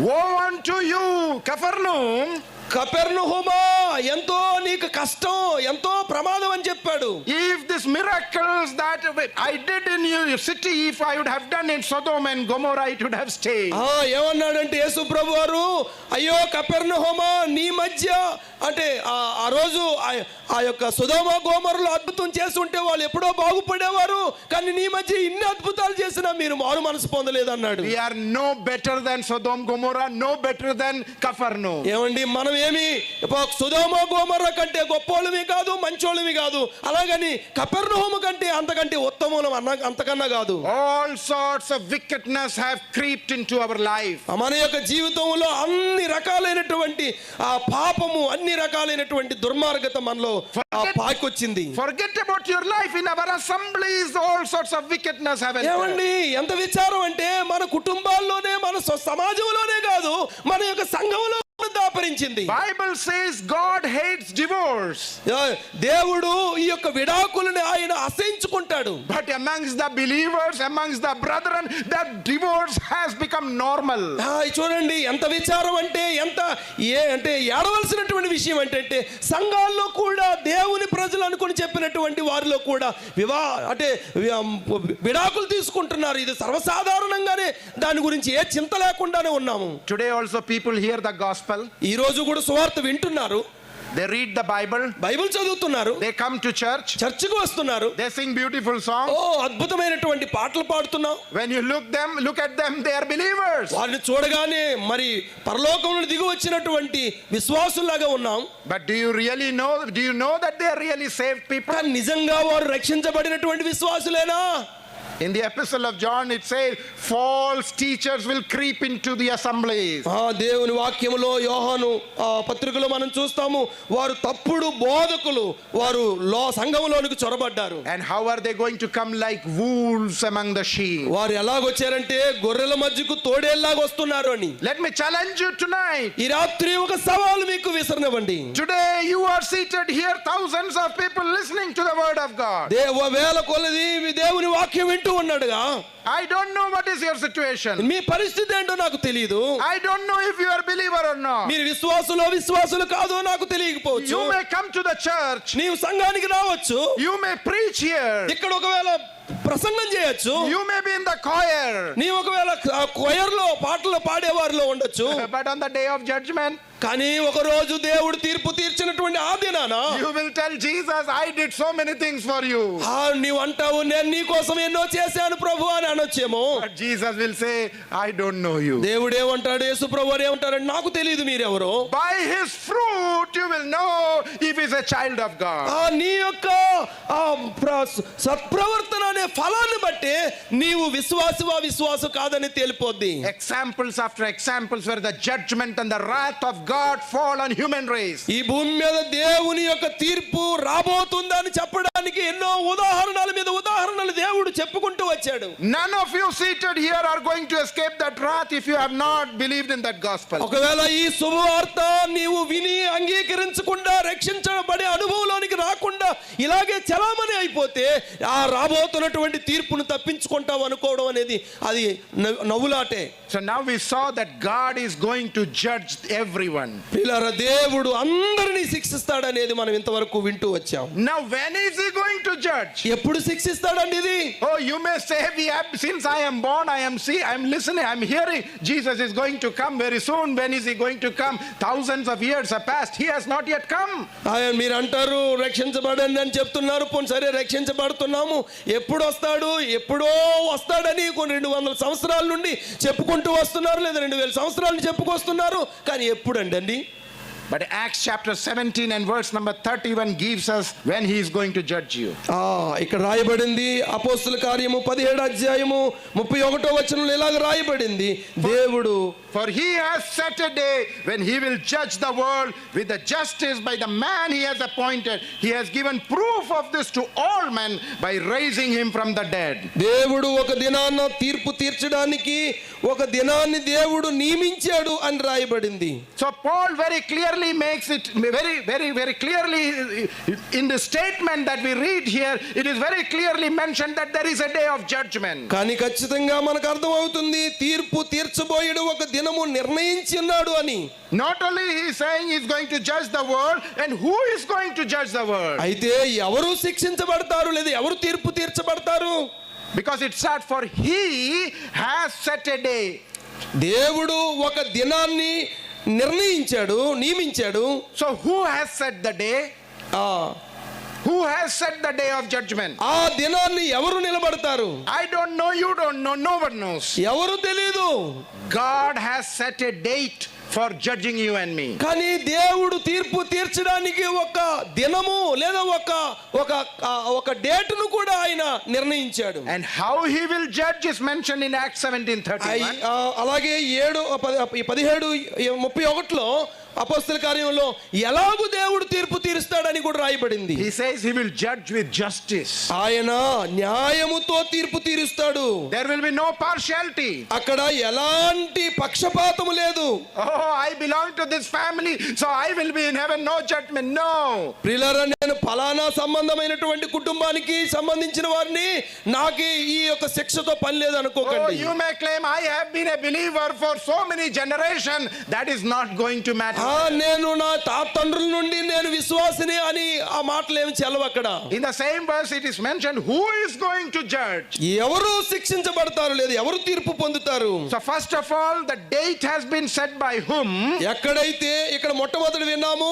woe unto you, Capernaum. కపెర్నహూమా ఎంతో నీకు కష్టం, ఎంతో ప్రమాదం అని చెప్పాడు. If these miracles that I did in your city, if I would have done in Sodom and Gomorrah, it would have stayed. ఏమన్నాడంటే యేసు ప్రభువారు, అయ్యో కపెర్నహూమా నీ మధ్య అంటే ఆ రోజు ఆ యొక్క సొదొమ గొమొర్రాలో అద్భుతం చేసి ఉంటే వాళ్ళు ఎప్పుడో బాగుపడేవారు, కానీ నీ మధ్య ఇన్ని అద్భుతాలు చేసినా మీరు మారు మనసు పొందలేదు అన్నాడు. We are no better than Sodom Gomorrah, no better than Capernaum. ఏమండి మనం ఏమి సొదొమ గొమొర్రా కంటే గొప్పోళ్ళమి కాదు, మంచోళ్ళమి కాదు, అలాగని కపెర్నహూము కంటే అంతకంటే ఉత్తమం అంతకన్నా కాదు. All sorts of wickedness have creeped into our life. మన యొక్క జీవితంలో అన్ని రకాలైనటువంటి ఆ పాపము, అన్ని రకాలైనటువంటి దుర్మార్గత మనలో పాకొచ్చింది. Forget about your life. In our assemblies, all sorts of wickedness have entered. ఏమండి ఎంత విచారం అంటే మన కుటుంబాల్లోనే, మన సమాజంలోనే కాదు, మన యొక్క సంఘంలో దాపరించింది. Bible says God hates divorce. దేవుడు ఈ యొక్క విడాకులను ఆయన అసహించుకుంటాడు. But amongst the believers, amongst the brethren, that divorce has become normal. చూడండి ఎంత విచారం అంటే అంటే ఏడవలసినటువంటి విషయం అంటే సంఘాల్లో కూడా దేవుని ప్రజలు అనుకుని చెప్పినటువంటి వారిలో కూడా విడాకులు తీసుకుంటున్నారు. ఇది సర్వసాధారణంగానే దాని గురించి ఏ చింత లేకుండానే ఉన్నాము. Today also people hear the gospel. ఈ రోజు కూడా సువార్త వింటున్నారు. They read the Bible. Bible చదువుతున్నారు. They come to church. చర్చికి వస్తున్నారు. They sing beautiful songs. అద్భుతమైనటువంటి పాటలు పాడుతున్నాం. When you look at them, they are believers. వారిని చూడగానే మరి పరలోకం నుండి దిగి వచ్చినటువంటి విశ్వాసుల్లాగా ఉన్నాం. But do you know that they are really saved people? కానీ నిజంగా వారు రక్షించబడినటువంటి విశ్వాసులేనా? In the epistle of John it says false teachers will creep into the assemblies. దేవుని వాక్యములో యోహాను పత్రికలో మనం చూస్తాము, వారు తప్పుడు బోధకులు వారు సంఘములోనికి చొరబడ్డారు. And how are they going to come like wolves among the sheep? వారు ఎలాగొచ్చారంటే గొర్రెల మధ్యకు తోడేల్లాగా వస్తున్నారు అని. Let me challenge you tonight. ఈ రాత్రి ఒక సవాలు మీకు విసరనివ్వండి. Today you are seated here, thousands of people listening to the word of God. వేల కొలది దేవుని వాక్యం వింటూ ఉన్నాడుగా. I don't know what is your situation. మీ పరిస్థితి ఏంటో నాకు తెలియదు. I don't know if you are believer or not. మీరు విశ్వాసులు కాదో నాకు తెలియకపోవచ్చు. You may come to the church. నీవు సంఘానికి రావచ్చు. You may preach here. ఇక్కడ ఒకవేళ ప్రసంగం చేయొచ్చు. You may be in the choir. నీ ఒకవేళ choir లో పాటలు పాడేవారిలో ఉండొచ్చు. But on the day of judgment, కానీ ఒక రోజు దేవుడు తీర్పు తీర్చినటువంటి ఆ దినాన you will tell Jesus, I did so many things for you. నీవు అంటావు, నేను నీ కోసం ఎన్నో చేశాను ప్రభు అని అనొచ్చేమో. But Jesus will say, I don't know you. దేవుడు ఏమంటాడు, యేసు ప్రభువు ఏమంటాడు, నాకు తెలియదు మీరెవరో. By his fruit you will know if he is a child of God. నీ యొక్క సత్ప్రవర్తన అనే ఫలాన్ని బట్టి నీవు విశ్వాసు కాదని తేలిపోద్ది. Examples after examples where the judgment and the wrath of God fall on human race. ఈ భూమి మీద దేవుని యొక్క తీర్పు రాబోతుందని చెప్పడానికి ఎన్నో ఉదాహరణల మీద ఉదాహరణలు దేవుడు చెప్పుకుంటూ వచ్చాడు. None of you seated here are going to escape that wrath if you have not believed in that gospel. ఒకవేళ ఈ శుభవార్త నీవు విని అంగీకరించకుండా రక్షించబడే అనుభవంలోనికి రాకుండా ఇలాగే చలామణి అయిపోతే ఆ రాబోతున్నటువంటి తీర్పును తప్పించుకుంటావు అనుకోవడం అనేది అది నవ్వులాటే. So now we saw that God is going to judge everyone. పిల్లరా, దేవుడు అందరినీ శిక్షిస్తాడనేది మనం ఇంతవరకు వింటూ వచ్చాం. Now when is he going to judge? ఎప్పుడు శిక్షిస్తాడండి ఇది? Oh, you may say, since I am born, I am listening, I am hearing Jesus is going to come very soon. When is he going to come? Thousands of years have passed. He has not yet come. ఆయన మీరు అంటారు రక్షించబడండి అని చెప్తున్నారు. పోనీ సరే రక్షించబడుతున్నాము, ఎప్పుడు వస్తాడు, ఎప్పుడో వస్తాడని కొన్ని 200 సంవత్సరాల నుండి చెప్పుకుంటూ వస్తున్నారు, లేదా 2000 సంవత్సరాల నుంచి చెప్పుకొస్తున్నారు. కానీ ఎప్పుడండి? But Acts chapter 17 and verse number 31 gives us when he is going to judge you. ఇక్కడ రాయబడింది అపోస్తుల కార్యము 17వ అధ్యాయము 31వ వచనంలో ఇలాగ రాయబడింది, దేవుడు For he has set a day when he will judge the world with the justice by the man he has appointed. He has given proof of this to all men by raising him from the dead. దేవుడు ఒక దినాన్న తీర్పు తీర్చడానికి ఒక దినాన్ని దేవుడు నియమించాడు అని రాయబడింది. So Paul very clearly makes it very clearly in the statement that we read here, it is very clearly mentioned that there is a day of judgment. కానీ ఖచ్చితంగా మనకు అర్థమవుతుంది తీర్పు తీర్చబోయేడు ఒక దినము నిర్ణయించి ఉన్నాడు అని. Not only he is saying he is going to judge the world, and who is going to judge the world? అయితే ఎవరు శిక్షించబడతారు లేదా ఎవరు తీర్పు తీర్చబడతారు? Because it starts for he has set a day. దేవుడు ఒక దినాన్ని నిర్ణయించాడు, నియమించాడు. So who has set the day? Who has set the day of judgment? ఆ దినాన్ని ఎవరు నిలబడతారు? I don't know, you don't know, no one knows. ఎవరు తెలియదు. God has set a date for judging you and me. కానీ దేవుడు తీర్పు తీర్చడానికి ఒక దినము లేదా ఒక డేటును కూడా ఆయన నిర్ణయించాడు. And how he will judge is mentioned in Acts 17:31. అలాగే 17:31లో అపోస్తల కార్యంలో ఎలాగూ దేవుడు తీర్పు తీరుస్తాడని కూడా రాయబడింది. He says he will judge with justice. ఆయన న్యాయముతో తీర్పు తీరుస్తాడు. There will be no partiality. అక్కడ ఎలాంటి పక్షపాతము లేదు. Oh, I belong to this family, so I will be in heaven, no judgment. No. ప్రియులారా, నేను ఫలానా సంబంధమైనటువంటి కుటుంబానికి సంబంధించిన వారిని, నాకు ఈ యొక్క శిక్షతో పని లేదు అనుకోకండి. Oh, you may claim I have been a believer for so many generations. That is not going to matter. నేను నా తండ్రుల నుండి నేను విశ్వాసిని అని ఆ మాటలు ఏమి చెల్లవు అక్కడ. In the same verse it is mentioned who is going to judge. ఎవరు శిక్షించబడతారు లేదా ఎవరు తీర్పు పొందుతారు? So first of all the date has been set by whom? ఎక్కడైతే ఇక్కడ మొట్టమొదటి విన్నాము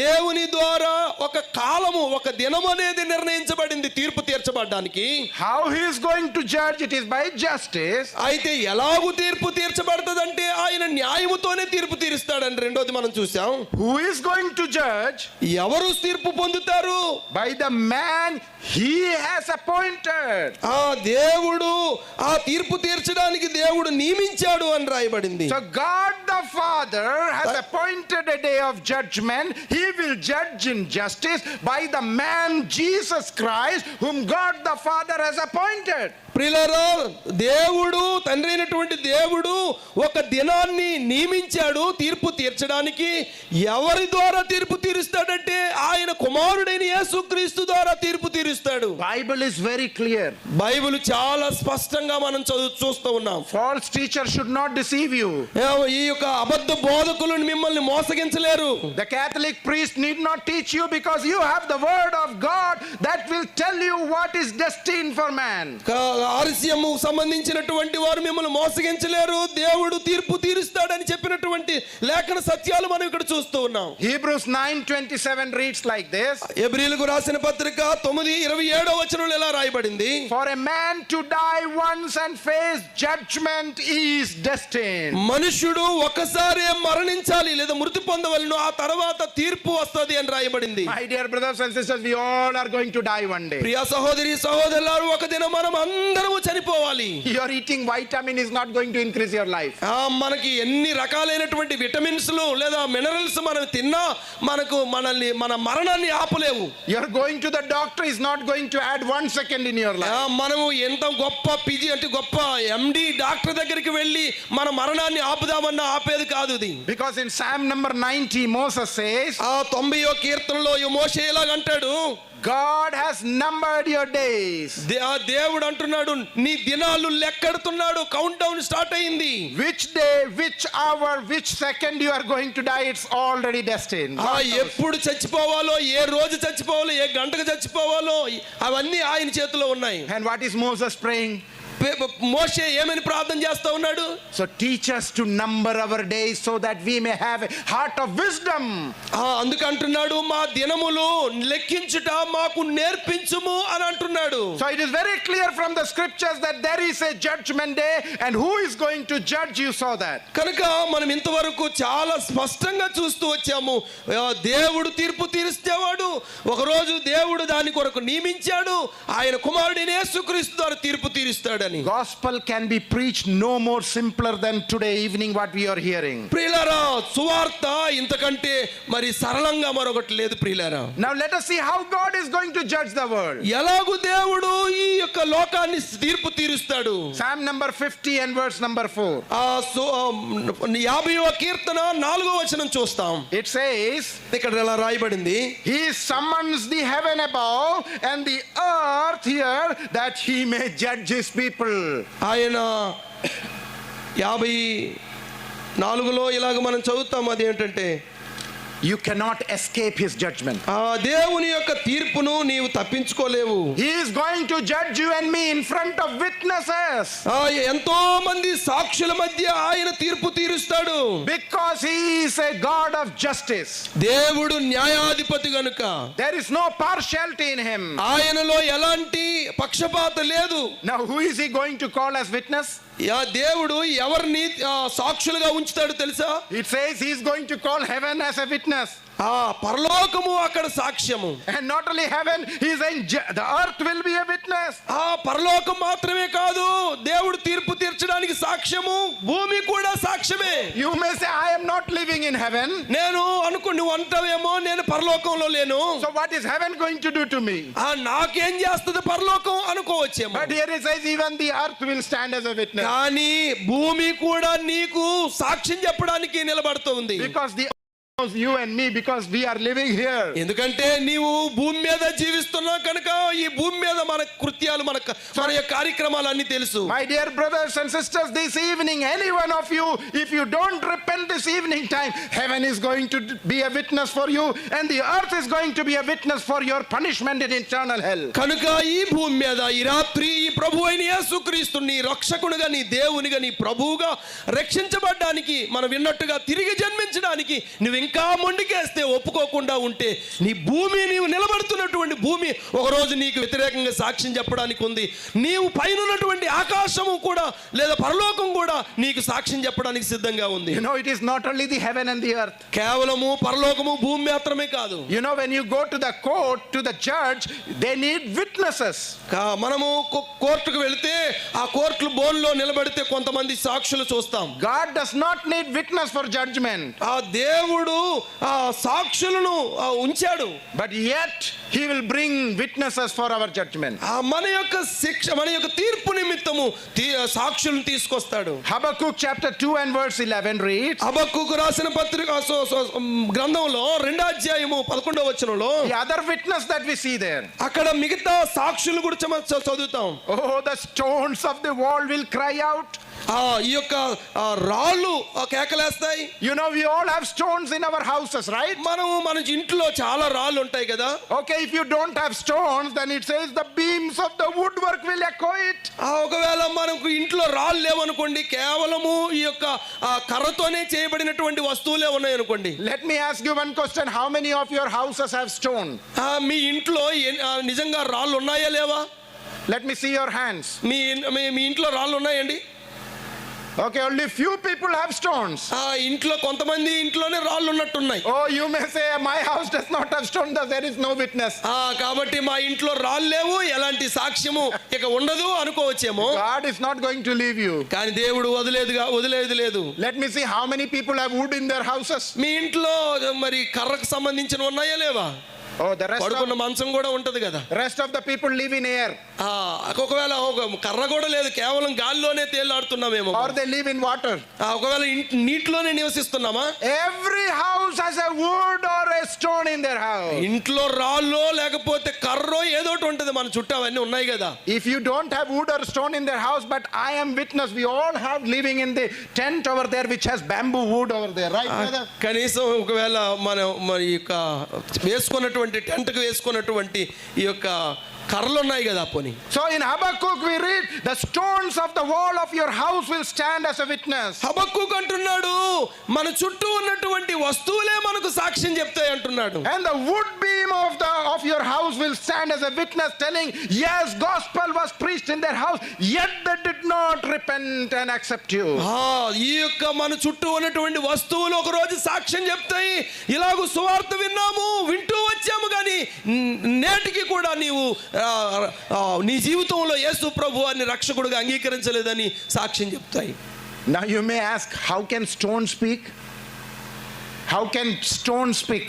దేవుని ద్వారా ఒక కాలము ఒక దినం అనేది నిర్ణయించబడింది తీర్పు తీర్చబడడానికి. How he is going to judge? It is by justice. అయితే ఎలాగూ తీర్పు తీర్చబడతదంటే ఆయన న్యాయముతోనే తీర్పు తీరుస్తాడని రెండోది మనం చూసాం. Who is going to judge? ఎవరు తీర్పు పొందుతారు? By the man he has appointed. దేవుడు ఆ తీర్పు తీర్చడానికి దేవుడు నియమించాడు అని రాయబడింది. So God the Father has appointed a day of judgment. He will judge in justice by the man Jesus Christ whom God the Father has appointed. ప్రియులారా, దేవుడు తండ్రి అయినటువంటి దేవుడు ఒక దినాన్ని నియమించాడు తీర్పు తీర్చడానికి. ఎవరి ద్వారా తీర్పు తీరుస్తాడంటే ఆయన కుమారుడైన యేసుక్రీస్తు ద్వారా తీర్పు తీరుస్తాడు. Bible is very clear. Bible చాలా స్పష్టంగా మనం చూస్తూ ఉన్నాం. False teachers should not deceive you. ఈ యొక్క అబద్ధ బోధకులు మిమ్మల్ని మోసగించలేరు. The Catholic priest need not teach you because you have the word of God that will tell you what is destined for man. RCM సంబంధించినటువంటి వారు మిమ్మల్ని మోసగించలేరు. దేవుడు తీర్పు తీరుస్తాడని చెప్పినటువంటి లేఖన సత్యాలు మనం ఇక్కడ చూస్తూ ఉన్నాం. Hebrews 9:27 reads like this. హెబ్రీయులకు రాసిన పత్రిక 9:27వ వచనంలో ఎలా రాయబడింది? For a man to die once and face judgment is destined. మనుష్యుడు ఒకసారి మరణించాలి లేదా మృతి పొందవలెను, ఆ తర్వాత తీర్పు వస్తది అని రాయబడింది. My dear brothers and sisters, we all are going to die one day. ప్రియ సహోదరి సహోదరులారా, ఒక దినం మనం అందరము చనిపోవాలి. Your eating vitamin is not going to increase your life. మనకి ఎన్ని రకాలైనటువంటి విటమిన్స్ లేదా మినరల్స్ మనం తిన్నా మనకు మన మరణాన్ని ఆపలేవు. Your going to the doctor is not going to add 1 second in your life. మనము ఎంత గొప్ప పిజి అంటే గొప్ప ఎండి డాక్టర్ దగ్గరికి వెళ్ళి మన మరణాన్ని ఆపుదామన్నా ఆపేది కాదు ఇది. Because in Psalm number 90 Moses says, 90వ కీర్తనలో మోషే ఇలాగ అంటాడు, God has numbered your days. దేవుడు అంటున్నాడు నీ దినాలు లెక్కెడుతున్నాడు. కౌంట్ డౌన్ స్టార్ట్ అయింది. Which day, which hour, which second you are going to die, it's already destined. ఎప్పుడు చచ్చిపోవాలో, ఏ రోజు చచ్చిపోవాలో, ఏ గంటకు చచ్చిపోవాలో అవన్నీ ఆయన చేతిలో ఉన్నాయి. And what is Moses praying? మోషే ఏమని ప్రార్థన చేస్తా ఉన్నాడు? So teach us to number our days so that we may have a heart of wisdom. అందుకంటున్నాడు మా దినములు లెక్కించుట మాకు నేర్పించుము అని అంటున్నాడు. So it is very clear from the scriptures that there is a judgment day, and who is going to judge? You saw that. కనుక మనం ఇంతవరకు చాలా స్పష్టంగా చూస్తూ వచ్చాము. దేవుడు తీర్పు తీర్చేవాడు. ఒకరోజు దేవుడు దాని కొరకు నియమించాడు. ఆయన కుమారుడిని యేసుక్రీస్తు ద్వారా తీర్పు తీరుస్తాడని. Gospel can be preached no more simpler than today evening what we are hearing. ప్రియులారా, సువార్త ఇంతకంటే మరి సరళంగా మరొకటి లేదు ప్రియులారా. Now let us see how God is going to judge the world. ఎలాగూ దేవుడు ఈ యొక్క లోకాన్ని తీర్పు తీరుస్తాడు. Psalm number 50 and verse number 4. 50వ కీర్తన 4వ వచనం చూస్తాం. It says, ఇక్కడ ఎలా రాయబడింది? He summons the heaven above and the earth here that he may judge his people. ఆయన 54లో ఇలాగ మనం చదువుతాం. అది ఏంటంటే You cannot escape his judgment. దేవుని యొక్క తీర్పును నీవు తప్పించుకోలేవు. He is going to judge you and me in front of witnesses. ఎంతో మంది సాక్షుల మధ్య ఆయన తీర్పు తీరుస్తాడు. Because he is a God of justice. దేవుడు న్యాయాధిపతి గనుక There is no partiality in him. ఆయనలో ఎలాంటి పక్షపాత లేదు. Now who is he going to call as witness? దేవుడు ఎవరిని సాక్షులుగా ఉంచుతాడు తెలుసా? It says he is going to call heaven as a witness. పరలోకము అక్కడ సాక్ష్యము. And not only heaven, he is saying the earth will be a witness. పరలోకం మాత్రమే కాదు, దేవుడు తీర్పు తీర్చడానికి సాక్ష్యము, భూమి కూడా సాక్ష్యమే. You may say, I am not living in heaven. నేను నువ్వు అంటావేమో నేను పరలోకంలో లేను. So what is heaven going to do to me? నాకేం చేస్తుంది పరలోకం అనుకోవచ్చేమో. But here it says even the earth will stand as a witness. కానీ భూమి కూడా నీకు సాక్ష్యం చెప్పడానికి నిలబడుతుంది. Because the you and me, because we are living here. ఎందుకంటే నీవు భూమి మీద జీవిస్తున్నావు కనుక ఈ భూమి మీద మన కృత్యాలు మన కార్యక్రమాలు అన్ని తెలుసు. My dear brothers and sisters, this evening any one of you, if you don't repent this evening time, heaven is going to be a witness for you and the earth is going to be a witness for your punishment in eternal hell. కనుక ఈ భూమి మీద ఈ రాత్రి ఈ ప్రభువైన యేసుక్రీస్తు నీ రక్షకునిగా, నీ దేవునిగా, నీ ప్రభువుగా రక్షించబడడానికి, మనం విన్నట్టుగా తిరిగి జన్మించడానికి నువ్వు ఇంకా మొండికేస్తే, ఒప్పుకోకుండా ఉంటే నీ భూమి, నీవు నిలబడుతున్నటువంటి భూమి ఒకరోజు నీకు వ్యతిరేకంగా సాక్ష్యం చెప్పడానికి ఉంది. నీవు పైన ఉన్నటువంటి ఆకాశము కూడా లేదా పరలోకం కూడా నీకు సాక్ష్యం చెప్పడానికి సిద్ధంగా ఉంది. You know, it is not only the heaven and the earth. కేవలము పరలోకము భూమి మాత్రమే కాదు. You know, when you go to the court, to the judge, they need witnesses. మనము కోర్టుకు వెళితే ఆ కోర్టు బోన్లో నిలబడితే కొంతమంది సాక్షులు చూస్తాం. God does not need witness for judgment. ఆ దేవుడు సాక్షులను ఉంచాడు. But yet he will bring witnesses for our judgment. మన యొక్క శిక్ష, మన యొక్క తీర్పు నిమిత్తము సాక్షులను తీసుకొస్తాడు. Habakkuk chapter 2 and verse 11 reads. హబక్కూకు రాసిన పత్రిక గ్రంథంలో 2వ అధ్యాయము 11వ వచనంలో the other witness that we see there. అక్కడ మిగతా సాక్షులు గురించి చదువుతాం. Oh, the stones of the wall will cry out. ఈ యొక్క రాళ్ళు కేకలేస్తాయి. You know, we all have stones in our houses, right? మన ఇంట్లో చాలా రాళ్ళు ఉంటాయి కదా. Okay, if you don't have stones, then it says the beams of the woodwork will echo it. ఒకవేళ మనకు ఇంట్లో రాళ్ళు లేవనుకోండి, కేవలము ఈ యొక్క కర్రతోనే చేయబడినటువంటి వస్తువులే ఉన్నాయి అనుకోండి. Let me ask you one question. How many of your houses have stone? మీ ఇంట్లో నిజంగా రాళ్ళు ఉన్నాయా లేవా? Let me see your hands. మీ ఇంట్లో రాళ్ళు ఉన్నాయండి? Okay, only few people have stones. ఇంట్లో కొంతమంది ఇంట్లోనే రాళ్ళు ఉన్నట్టున్నాయి. Oh, you may say my house does not have stones, there is no witness. కాబట్టి మా ఇంట్లో రాళ్ళు లేవు, ఎలాంటి సాక్ష్యము ఇక ఉండదు అనుకోవచ్చేమో. God is not going to leave you. కానీ దేవుడు వదిలేది లేదు. Let me see how many people have wood in their houses. మీ ఇంట్లో మరి కర్రకు సంబంధించిన ఉన్నాయా లేవా? Oh, the పడుకున్న మంచం కూడా ఉంటది కదా. rest of the people live in air. ఒకవేళ ఒక కర్ర కూడా లేదు, కేవలం గాల్లోనే తేలాడుతున్నామేమో. Or they live in water. ఒకవేళ నీటిలోనే నివసిస్తున్నామా? Every house has a wood or a stone in their house. ఇంట్లో రాళ్ళో లేకపోతే కర్రో ఏదోటి ఉంటది మన చుట్టూ, అవన్నీ ఉన్నాయి కదా. If you don't have wood or stone in their house, but I am witness, we all have living in the tent over there which has bamboo wood over there, right brother? కనీసం ఒకవేళ మనం మరి యొక్క వేసుకున్నటువంటి టెంట్కి వేసుకున్నటువంటి ఈ యొక్క కర్రలు ఉన్నాయి కదా పోనీ. So in Habakkuk we read, the stones of the wall of your house will stand as a witness. హబక్కూకు అంటున్నాడు, మన చుట్టూ ఉన్నటువంటి వస్తువులే మనకు సాక్ష్యం చెప్తాయి అంటున్నాడు. And the wood beam of your house will stand as a witness, telling, yes, gospel was preached in their house, yet they did not repent and accept you. ఈ యొక్క మన చుట్టూ ఉన్నటువంటి వస్తువులు ఒక రోజు సాక్ష్యం చెప్తాయి, ఇలాగూ సువార్త విన్నాము, వింటూ వచ్చాము, కానీ నేటికి కూడా నీవు నీ జీవితంలో యేసు ప్రభువాన్ని రక్షకుడిగా అంగీకరించలేదని సాక్ష్యం చెప్తాయి. Now you may ask, how can stone speak? How can stone speak?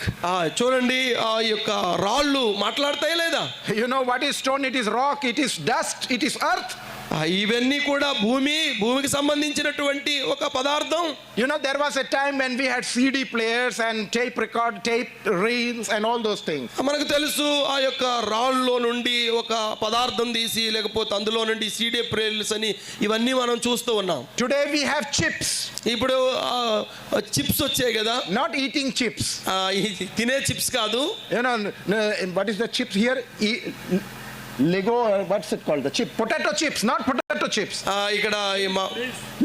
చూడండి, ఆ యొక్క రాళ్ళు మాట్లాడతాయి లేదా? You know what is stone? It is rock, it is dust, it is earth. ఇవన్నీ కూడా భూమికి సంబంధించినటువంటి ఒక పదార్థం. You know, there was a time when we had CD players and tape reels and all those things. మనకు తెలుసు, ఆ యొక్క రాళ్ళలో నుండి ఒక పదార్థం తీసి లేకపోతే అందులో నుండి CD ప్లేయర్స్ అని ఇవన్నీ మనం చూస్తూ ఉన్నాం. Today we have chips. ఇప్పుడు చిప్స్ వచ్చాయి కదా. Not eating chips. తినే చిప్స్ కాదు. You know, what is the chips here? Lego, what's it called? The chip, potato chips, not potato chips. ఇక్కడ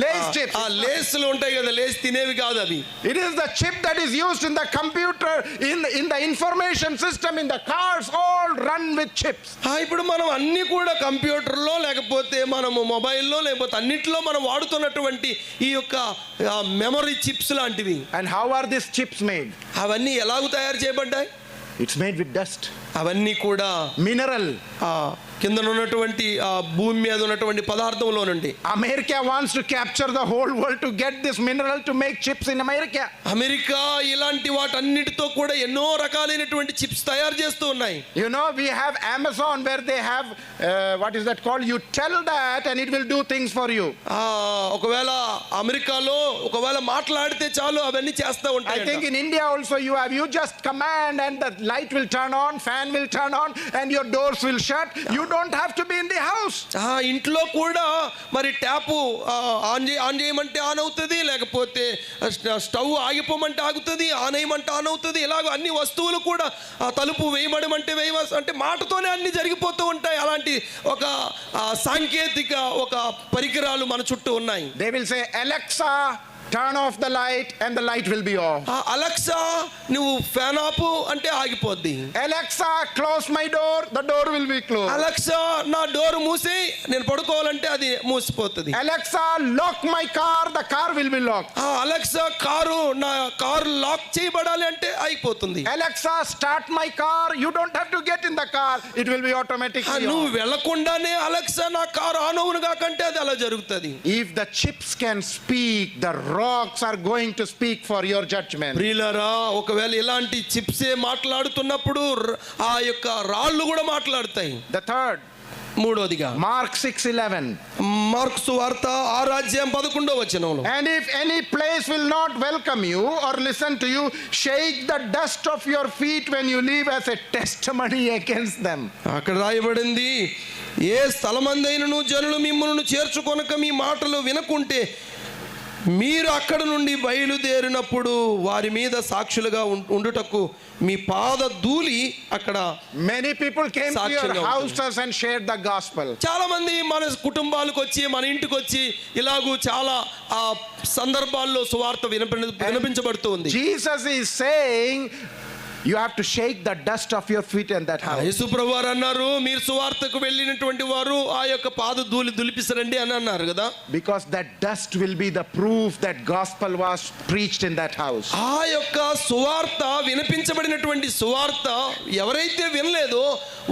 Lay's chips. లేస్లు ఉంటాయి కదా, లేస్ తినేవి కాదు అవి. It is the chip that is used in the computer, in the information system, in the cars, all run with chips. ఇప్పుడు మనం అన్ని కూడా కంప్యూటర్లో లేకపోతే మనము మొబైల్లో లేకపోతే అన్నిటిలో మనం వాడుతున్నటువంటి ఈ యొక్క మెమరీ చిప్స్ లాంటివి. And how are these chips made? అవన్నీ ఎలాగూ తయారు చేయబడ్డాయి? It's made with dust. అవన్నీ కూడా మినరల్, కింద ఉన్నటువంటి భూమి మీద ఉన్నటువంటి పదార్థంలో నుండి. America wants to capture the whole world to get this mineral to make chips in America. America ఇలాంటి వాటన్నిటితో కూడా ఎన్నో రకాలైనటువంటి చిప్స్ తయారు చేస్తూ ఉన్నాయి. You know we have Amazon where they have what is that called, you tell that and it will do things for you. ఒకవేళ అమెరికాలో ఒకవేళ మాట్లాడితే చాలు అవన్నీ చేస్తూ ఉంటాయి. I think in India also you just command and the light will turn on, fan will turn on and your doors will shut. You don't have to be in the house. ఇంట్లో కూడా మరి tap on చేయమంటే on అవుతుంది, లేకపోతే stove ఆగిపోమంటే ఆగుతుంది, on అయ్యమంటే on అవుతుంది. ఇలాగ అన్ని వస్తువులు కూడా తలుపు వేయమడమంటే అంటే మాటతోనే అన్ని జరిగిపోతూ ఉంటాయి. అలాంటి ఒక సాంకేతిక ఒక పరికరాలు మన చుట్టూ ఉన్నాయి. They will say, Alexa, turn off the light and the light will be off. Alexa నువ్వు ఫ్యాన్ ఆపు అంటే ఆగిపోద్ది. Alexa, close my door, the door will be closed. Alexa నా డోర్ మూసి నేను పడుకోవాలంటే అది మూసిపోతుంది. Alexa, lock my car, the car will be locked. Alexa నా car lock చేయబడాలి అంటే ఆగిపోతుంది. Alexa, start my car, you don't have to get in the car, it will be automatically నువ్వు on. వెళ్ళకుండానే Alexa నా car on అవును కాకంటే అది అలా జరుగుతుంది. If the chips can speak, the rocks are going to speak for your judgment. ప్రియులారా, ఒకవేళ ఇలాంటి చిప్సే మాట్లాడుతున్నప్పుడు ఆ యొక్క రాళ్ళు కూడా మాట్లాడతాయి. The third, మూడోదిగా Mark 6:11. మార్కు సువార్త 6:11. And if any place will not welcome you or listen to you, shake the dust of your feet when you leave as a testimony against them. అక్కడ రాయబడింది, ఏ స్థలమందైనను జనులు మిమ్ములను చేర్చుకొనక మీ మాటలు వినకుంటే మీరు అక్కడ నుండి బయలుదేరినప్పుడు వారి మీద సాక్షులుగా ఉండుటకు మీ పాద ధూళి అక్కడ. Many people came to your houses and shared the gospel. చాలా మంది మన కుటుంబాలకు వచ్చి మన ఇంటికి వచ్చి ఇలాగూ చాలా సందర్భాల్లో సువార్త వినిపించబడుతూ ఉంది. Jesus is saying, you have to shake the dust of your feet in that house. యేసు ప్రభువారు అన్నారు, మీరు సువార్తకు వెళ్ళినటువంటి వారు ఆ యొక్క పాద ధూళి దులిపిసరండి అని అన్నారు కదా. Because that dust will be the proof that gospel was preached in that house. ఆ యొక్క సువార్త వినిపించబడినటువంటి సువార్త ఎవరైతే వినలేదో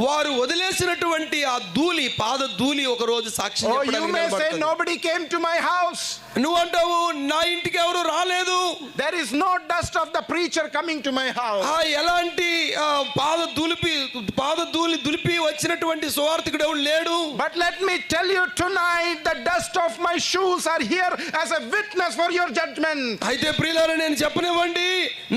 వారు వదిలేసినటువంటి ఆ ధూళి, పాద ధూళి ఒక రోజు సాక్ష్యం చెప్పడానికి you may say, nobody came to my house. నువ్వు అంటావు, నా ఇంటికి ఎవరు రాలేదు. There is no dust of the preacher coming to my house. ఎలాంటి దులిపి వచ్చినటువంటి సువార్తికుడు ఎవడు లేడు. But let me tell you tonight, the dust of my shoes are here as a witness for your judgment. అయితే ప్రియులారా, నేను చెప్పనివ్వండి,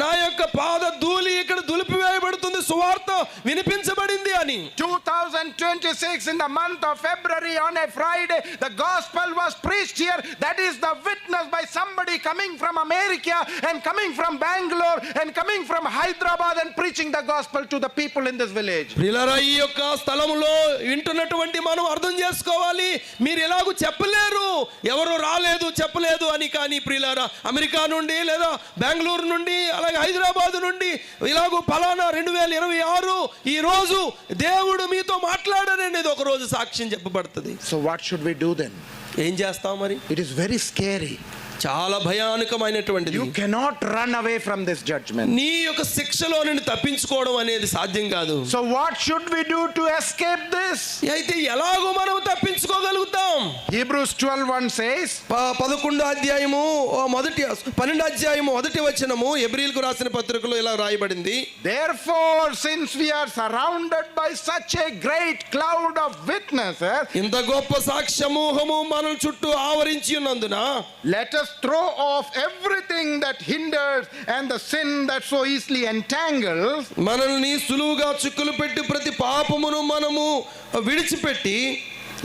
నా యొక్క పాద ధూళి ఇక్కడ దులిపివేయబడుతుంది, సువార్త వినిపించబడింది అని. 2026 in the month of February on a Friday, the gospel was preached here. That is the witness by somebody coming from America and coming from Bangalore and coming from Hyderabad and preaching the gospel to the people in this village. ప్రియులారా, ఈ యొక్క స్థలములో వింటున్నటువంటి మనం అర్థం చేసుకోవాలి, మీరు ఎలాగూ చెప్పలేరు, ఎవరు రాలేదు చెప్పలేదు అని. కానీ ప్రియులారా, అమెరికా నుండి లేదా బెంగళూరు నుండి అలాగే హైదరాబాద్ నుండి ఇలాగూ ఫలానా 2026 ఈ రోజు దేవుడు మీతో మాట్లాడారనేది ఒక రోజు సాక్ష్యం చెప్పబడుతుంది. So what should we do then? ఏం చేస్తాం మరి? It is very scary. చాలా భయానకమైనటువంటిది. You cannot run away from this judgment. నీ యొక్క శిక్షలో నుండి తప్పించుకోవడం అనేది సాధ్యం కాదు. So what should we do to escape this? అయితే ఎలాగో మనం తప్పించుకోగలుగుతాం? Hebrews 12:1 says, 12వ అధ్యాయము 1వ వచనము హెబ్రీయులకు రాసిన పత్రికలో ఇలా రాయబడింది. Therefore, since we are surrounded by such a great cloud of witnesses, ఇంత గొప్ప సాక్షి సమూహము మన చుట్టూ ఆవరించి ఉన్నందున, let us throw off everything that hinders and the sin that so easily entangles. మనల్ని సులువుగా చిక్కులు పెట్టి ప్రతి పాపమును మనము విడిచిపెట్టి,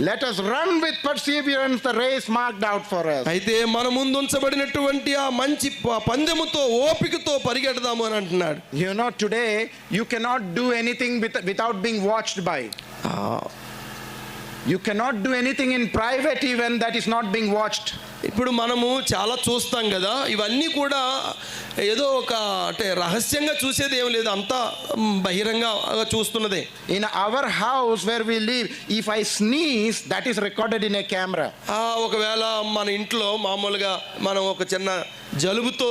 let us run with perseverance the race marked out for us. అయితే మన ముందు ఉంచబడినటువంటి ఆ మంచి పందెముతో ఓపికతో పరిగెడదాము అని అంటున్నాడు. You know, today you cannot do anything without being watched by. You cannot do anything in private even that is not being watched. ఇప్పుడు మనము చాలా చూస్తాం కదా, ఇవన్నీ కూడా ఏదో ఒక అంటే రహస్యంగా చూసేది ఏం లేదు, అంతా బహిరంగ చూస్తున్నదే. In our house where we live, if I sneeze, that is recorded in a camera. ఒకవేళ మన ఇంట్లో మామూలుగా మనం ఒక చిన్న జలుబుతో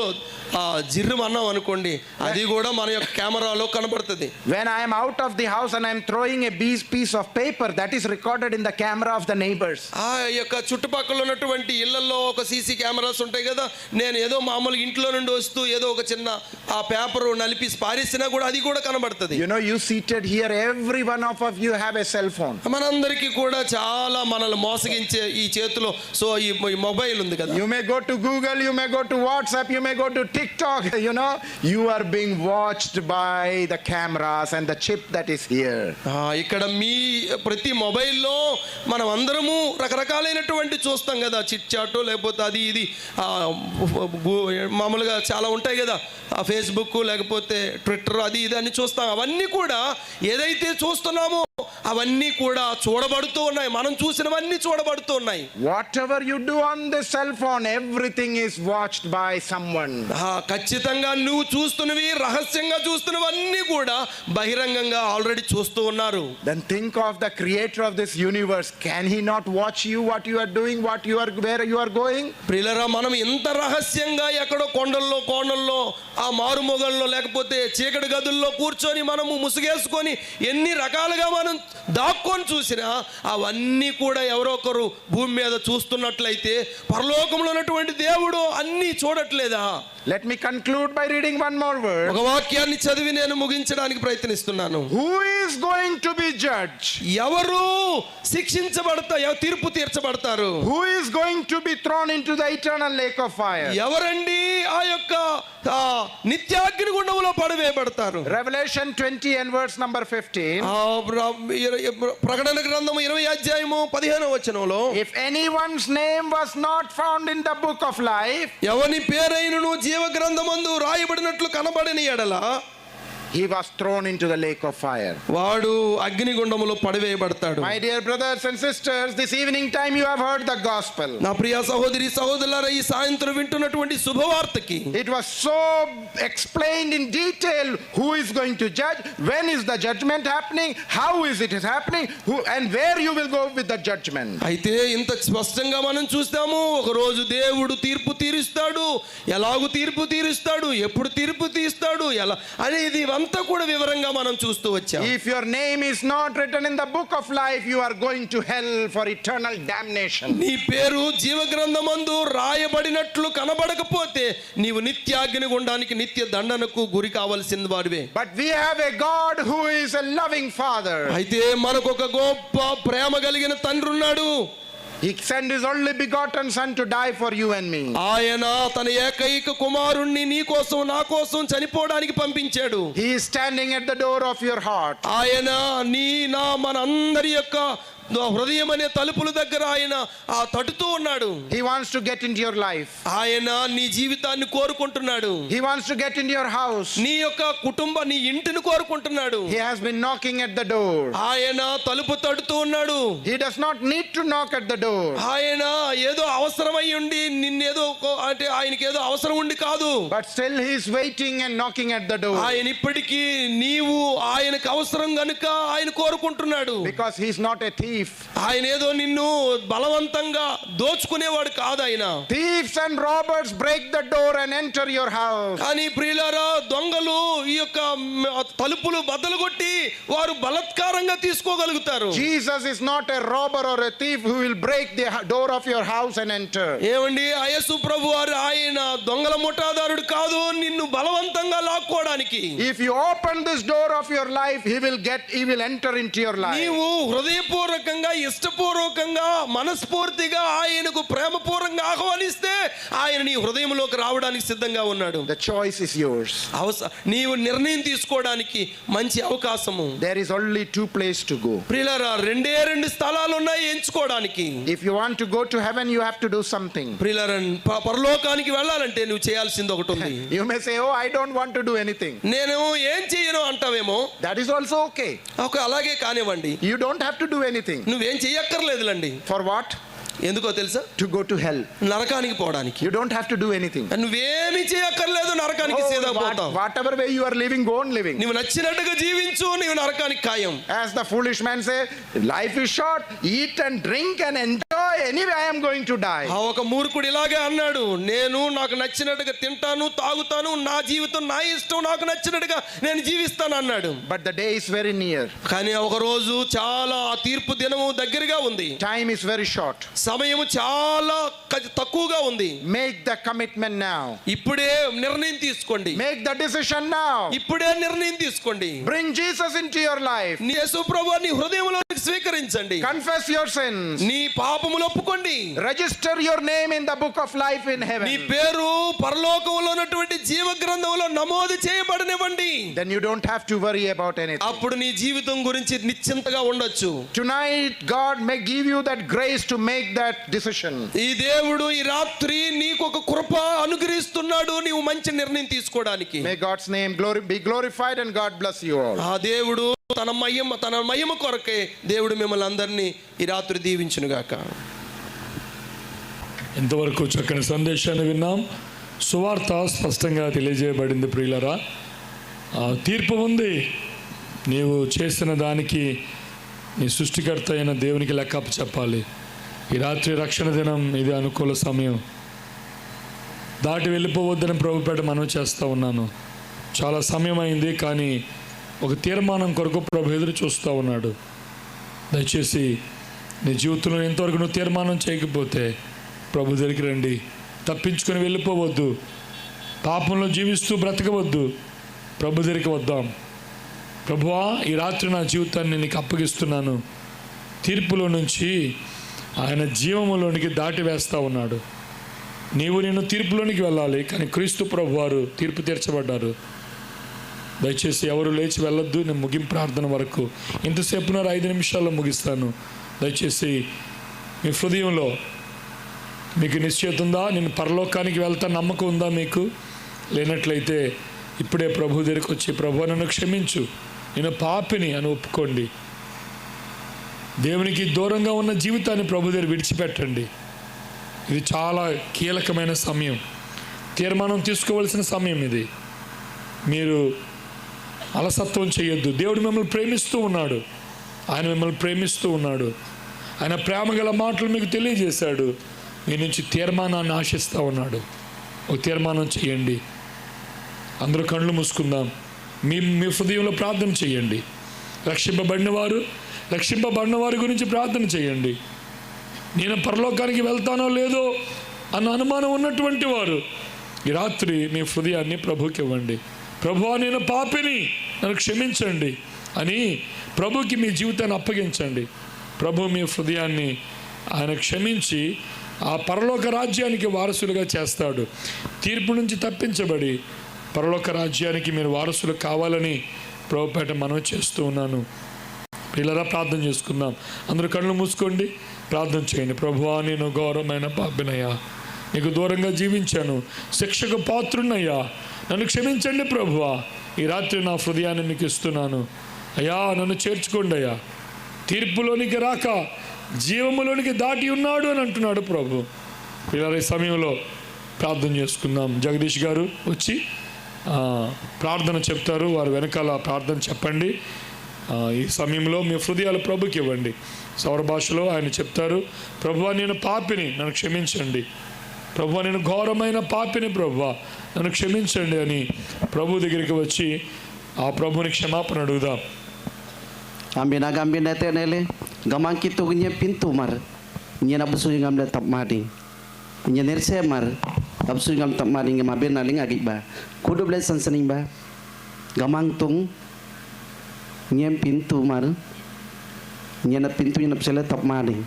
జిర్రు అన్నాం అనుకోండి, అది కూడా మన యొక్క కెమెరాలో కనబడుతుంది. When I am out of the house and I am throwing a piece of paper, that is recorded in the camera of the neighbors. ఆ యొక్క చుట్టుపక్కల ఉన్నటువంటి ఇళ్లలో ఒక సీసీ కెమెరాస్ ఉంటాయి కదా, నేను ఏదో మామూలుగా ఇంట్లో నుండి వస్తూ ఏదో ఒక చిన్న ఆ పేపర్ నలిపి పారేసినా కూడా అది కూడా కనబడుతుంది. You know, you seated here, every one of you have a cell phone. మనందరికీ కూడా చాలా మనల్ని మోసగించే ఈ చేతిలో సో ఈ మొబైల్ ఉంది కదా. You may go to Google, you may go to WhatsApp, you may go to TikTok. You know, you are being watched by the cameras and the chip that is here. ఇక్కడ మీ ప్రతి మొబైల్లో మనం అందరము రకరకాలైనటువంటి చూస్తాం కదా, చిట్ చాట్ లేకపోతే అది ఇది మామూలుగా చాలా ఉంటాయి కదా, ఫేస్బుక్ లేకపోతే ట్విట్టర్ అది ఇది అని చూస్తాం. అవన్నీ కూడా ఏదైతే చూస్తున్నామో అవన్నీ కూడా చూడబడుతూ ఉన్నాయి, మనం చూసినవన్నీ చూడబడుతూ ఉన్నాయి. Whatever you do on the cell phone, everything is watched by someone. ఖచ్చితంగా నువ్వు చూస్తున్నవి రహస్యంగా చూస్తున్నవన్నీ కూడా బహిరంగంగా ఆల్రెడీ చూస్తూ ఉన్నారు. Then think of the creator of this universe. Can he not watch you, what you are doing, where you are going? ప్రియులారా, మనం ఎంత రహస్యంగా ఎక్కడో కొండల్లో ఆ మారుమొగల్లో లేకపోతే చీకటి గదుల్లో కూర్చొని మనము ముసుగేసుకొని ఎన్ని రకాలుగా మనం దాక్కొని చూసినా అవన్నీ కూడా ఎవరో ఒకరు భూమి మీద చూస్తున్నట్లయితే పరలోకంలో ఉన్నటువంటి దేవుడు అన్నీ చూడట్లేదా? Let me conclude by reading one more word. ఒక వాక్యాన్ని చదివి నేను ముగించడానికి ప్రయత్నిస్తున్నాను. Who is going to be judged? ఎవరు తీర్పు తీర్చబడతారు? Who is going to be thrown into the eternal lake of fire? ఎవరండి ఆ యొక్క Nityagni గుండములో పడవేయబడతారు? Revelation 20 and verse number 15. ప్రకటన గ్రంథము 20వ అధ్యాయము 15వ వచనంలో, if anyone's name was not found in the book of life, ఎవని పేరైనను జీవ గ్రంథమందు రాయబడినట్లు కనబడని ఎడల he was thrown into the lake of fire. వాడు అగ్నిగుండములో పడవేయబడతాడు. My dear brothers and sisters, this evening time you have heard the gospel. నా ప్రియ సహోదరి సహోదరులారా, ఈ సాయంత్రం వింటున్నటువంటి శుభవార్తకి it was so explained in detail who is going to judge, when is the judgment happening, how is it happening, who and where you will go with the judgment. అయితే ఇంత స్పష్టంగా మనం చూస్తాము, ఒక రోజు దేవుడు తీర్పు తీరుస్తాడు, ఎలాగూ తీర్పు తీరుస్తాడు, ఎప్పుడు తీర్పు తీస్తాడు, ఎలా అనేది ఇదంతా కూడా వివరంగా మనం చూస్తూ వచ్చాం. If your name is not written in the book of life, you are going to hell for eternal damnation. నీ పేరు జీవ గ్రంథమందు రాయబడినట్లు కనబడకపోతే నీవు నిత్యాగ్ని గుండానికి నిత్య దండనకు గురి కావాల్సిన వాడివే. But we have a God who is a loving Father. అయితే మనకు ఒక గొప్ప ప్రేమ కలిగిన తండ్రి ఉన్నాడు. He sent his only begotten son to die for you and me. ఆయన తన ఏకైక కుమారుణ్ణి నీ కోసం నా కోసం చనిపోవడానికి పంపించాడు. He is standing at the door of your heart. ఆయన నీ నా మనందరి యొక్క హృదయం అనే తలుపుల దగ్గర ఆయన ఆ తట్టుతూ ఉన్నాడు. He wants to get into your life. ఆయన నీ జీవితాన్ని కోరుకుంటున్నాడు. He wants to get into your house. నీ యొక్క నీ ఇంటిని కోరుకుంటున్నాడు. He has been knocking at the door. ఆయన తలుపు తడుతూ ఉన్నాడు. He does not need to knock at the door. ఆయన ఏదో అవసరమై ఉండి నిన్నేదో అంటే ఆయనకి ఏదో అవసరం ఉండి కాదు. But still he is waiting and knocking at the door. ఆయన ఇప్పటికీ నీవు ఆయనకు అవసరం గనుక ఆయన కోరుకుంటున్నాడు. Because he is not a thief. ఆయన ఏదో నిన్ను బలవంతంగా దోచుకునేవాడు కాదు ఆయన. Thieves and robbers break the door and enter your house. కానీ ప్రియులారా, దొంగలు ఈ యొక్క తలుపులు బద్దలు కొట్టి వారు బలత్కారంగా తీసుకోగలుగుతారు. Jesus is not a robber or a thief who will break the door of your house and enter. ఏమండి, యేసు ప్రభు వారు ఆయన దొంగల ముఠాదారుడు కాదు నిన్ను బలవంతంగా లాక్కోవడానికి. If you open this door of your life, he will enter into your life. నీవు హృదయపూర్వకంగా ఇష్టపూర్వకంగా మనస్ఫూర్తిగా ఆయనకు ప్రేమపూర్వకంగా ఆహ్వానిస్తే ఆయన నీ హృదయంలోకి రావడానికి సిద్ధంగా ఉన్నాడు. The choice is yours. నీవు నిర్ణయం తీసుకోవడానికి మంచి అవకాశము. There is only two places to go. ప్రియులారా, రెండు స్థలాలు ఉన్నాయి ఎంచుకోవడానికి. If you want to go to heaven, you have to do something. ప్రియులారా, పరలోకానికి వెళ్ళాలంటే నువ్వు చేయాల్సింది ఒకటి ఉంది. You may say, oh, I don't want to do anything. నేను ఏం చేయను అంటావేమో. That is also okay. అలాగే కానివ్వండి. You don't have to do anything. నువ్వేం చెయ్యక్కర్లేదులండి. For what? ఎందుకో తెలుసా? To go to hell. నరకానికి పోవడానికి. You don't have to do anything. నువ్వేమి చేయక్కర్లేదు, నరకానికి సీదా పోతావు. Whatever way you are living, go on living. నువ్వు నచ్చినట్టుగా జీవించు, నువ్వు నరకానికి ఖాయం. As the foolish man say, life is short, eat and drink and enjoy, anyway I am going to die. ఒక మూర్ఖుడు ఇలాగే అన్నాడు, నేను నాకు నచ్చినట్టుగా తింటాను తాగుతాను, నా జీవితం నా ఇష్టం, నాకు నచ్చినట్టుగా నేను జీవిస్తాను అన్నాడు. But the day is very near. కానీ ఒక రోజు చాలా తీర్పు దినము దగ్గరగా ఉంది. Time is very short. సమయము చాలా తక్కువగా ఉంది. Make the commitment now. ఇప్పుడే నిర్ణయం తీసుకోండి. Make the decision now. ఇప్పుడే నిర్ణయం తీసుకోండి. Bring Jesus into your life. యేసు ప్రభువుని నీ హృదయంలోకి స్వీకరించండి. Confess your sins. నీ పాపములు ఒప్పుకోండి. Register your name in the book of life in heaven. నీ పేరు పరలోకములో ఉన్నటువంటి జీవ గ్రంథంలో నమోదు చేయబడనివ్వండి. Then you don't have to worry about anything. అప్పుడు నీ జీవితం గురించి నిశ్చింతగా ఉండొచ్చు. Tonight God may give you that grace to make that decision. ఈ దేవుడు ఈ రాత్రి నీకు ఒక కృప అనుగ్రహిస్తున్నాడు నీవు మంచి నిర్ణయం తీసుకోవడానికి. May God's name be glorified and God bless you all. ఆ దేవుడు తన మహిమ కొరకే దేవుడు మిమ్మల్ని అందరినీ ఈ రాత్రి దీవించును గాక. ఇంతవరకు చక్కని సందేశాన్ని విన్నాం. సువార్త స్పష్టంగా తెలియజేయబడింది. ప్రియులరా, తీర్పు ఉంది. నీవు చేసిన దానికి నీ సృష్టికర్త అయిన దేవునికి లెక్క చెప్పాలి. ఈ రాత్రి రక్షణ దినం, ఇది అనుకూల సమయం. దాటి వెళ్ళిపోవద్దని ప్రభుపేట మనం చేస్తూ ఉన్నాను. చాలా సమయం అయింది, కానీ ఒక తీర్మానం కొరకు ప్రభు ఎదురు చూస్తూ ఉన్నాడు. దయచేసి నీ జీవితంలో ఇంతవరకు నువ్వు తీర్మానం చేయకపోతే ప్రభు దగ్గరికి రండి. తప్పించుకొని వెళ్ళిపోవద్దు. పాపంలో జీవిస్తూ బ్రతకవద్దు. ప్రభు దగ్గరికి వద్దాం. ప్రభువా, ఈ రాత్రి నా జీవితాన్ని నీకు అప్పగిస్తున్నాను. తీర్పులో నుంచి ఆయన జీవములోనికి దాటి వేస్తూ ఉన్నాడు. నిన్ను తీర్పులోనికి వెళ్ళాలి, కానీ క్రీస్తు ప్రభు వారు తీర్పు తీర్చబడ్డారు. దయచేసి ఎవరు లేచి వెళ్ళొద్దు. నేను ముగింపు ప్రార్థన వరకు ఇంతసేపున్నర 5 నిమిషాల్లో ముగిస్తాను. దయచేసి మీ హృదయంలో మీకు నిశ్చయిత ఉందా? నేను పరలోకానికి వెళ్తా నమ్మకం ఉందా? మీకు లేనట్లయితే ఇప్పుడే ప్రభు దగ్గరికి వచ్చి, ప్రభు నన్ను క్షమించు, నేను పాపిని అని ఒప్పుకోండి. దేవునికి దూరంగా ఉన్న జీవితాన్ని ప్రభు దగ్గర విడిచిపెట్టండి. ఇది చాలా కీలకమైన సమయం. తీర్మానం తీసుకోవలసిన సమయం ఇది. మీరు అలసత్వం చేయొద్దు. దేవుడు మిమ్మల్ని ప్రేమిస్తూ ఉన్నాడు. ఆయన మిమ్మల్ని ప్రేమిస్తూ ఉన్నాడు. ఆయన ప్రేమగల మాటలు మీకు తెలియజేశాడు. మీ నుంచి తీర్మానాన్ని ఆశిస్తూ ఉన్నాడు. ఒక తీర్మానం చేయండి. అందరూ కళ్ళు మూసుకుందాం. మీ హృదయంలో ప్రార్థన చేయండి. రక్షింపబడిన వారి గురించి ప్రార్థన చేయండి. నేను పరలోకానికి వెళ్తానో లేదో అన్న అనుమానం ఉన్నటువంటి వారు ఈ రాత్రి మీ హృదయాన్ని ప్రభుకి ఇవ్వండి. ప్రభువా, నేను పాపిని, నన్ను క్షమించండి అని ప్రభుకి మీ జీవితాన్ని అప్పగించండి. ప్రభు మీ హృదయాన్ని ఆయన క్షమించి ఆ పరలోక రాజ్యానికి వారసులుగా చేస్తాడు. తీర్పు నుంచి తప్పించబడి పరలోక రాజ్యానికి మీరు వారసులు కావాలని ప్రభుపేట మనం చేస్తూ ఉన్నాను. పిల్లరా, ప్రార్థన చేసుకుందాం. అందరూ కళ్ళు మూసుకోండి, ప్రార్థన చేయండి. ప్రభువా, నేను ఘోరమైన పాపినయ్యా, నీకు దూరంగా జీవించాను, శిక్షకు పాత్రున్నయ్యా, నన్ను క్షమించండి ప్రభువా. ఈ రాత్రి నా హృదయాన్ని మీకు ఇస్తున్నాను అయ్యా, నన్ను చేర్చుకోండి అయ్యా. తీర్పులోనికి రాక జీవములోనికి దాటి ఉన్నాడు అని అంటున్నాడు ప్రభు. పిల్లల ఈ సమయంలో ప్రార్థన చేసుకుందాం. జగదీష్ గారు వచ్చి ప్రార్థన చెప్తారు. వారు వెనకాల ప్రార్థన చెప్పండి. ఈ సమయంలో మీ హృదయాలు ప్రభుకి ఇవ్వండి. సౌర భాషలో ఆయన చెప్తారు, ప్రభువా, నేను పాపిని, నన్ను క్షమించండి. ప్రభువా, నేను ఘోరమైన పాపిని, ప్రభువా, నన్ను క్షమించండి అని ప్రభు దగ్గరికి వచ్చి ఆ ప్రభుని క్షమాపణ అడుగుదాం. Ambin nete nele gamang kitu nya pintu mar nya na busu ngam da tap madi nya nerse mar absu ngam tap madi ngam ben naling agi ba kudu ble sansaning ba gamang tung nya pintu mar nya na pintu nya napsele tap madi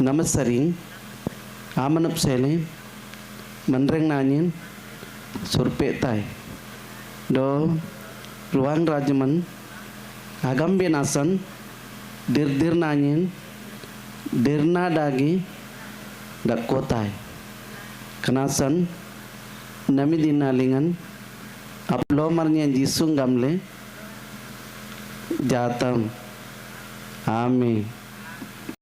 namasaring aman napsele manreng nanyin surpe tai do ruang rajaman agam benasan dir nanyin dirna dagi dak kotai kenasan nami dinalingan aplo marnya jisung gamle jatam amin.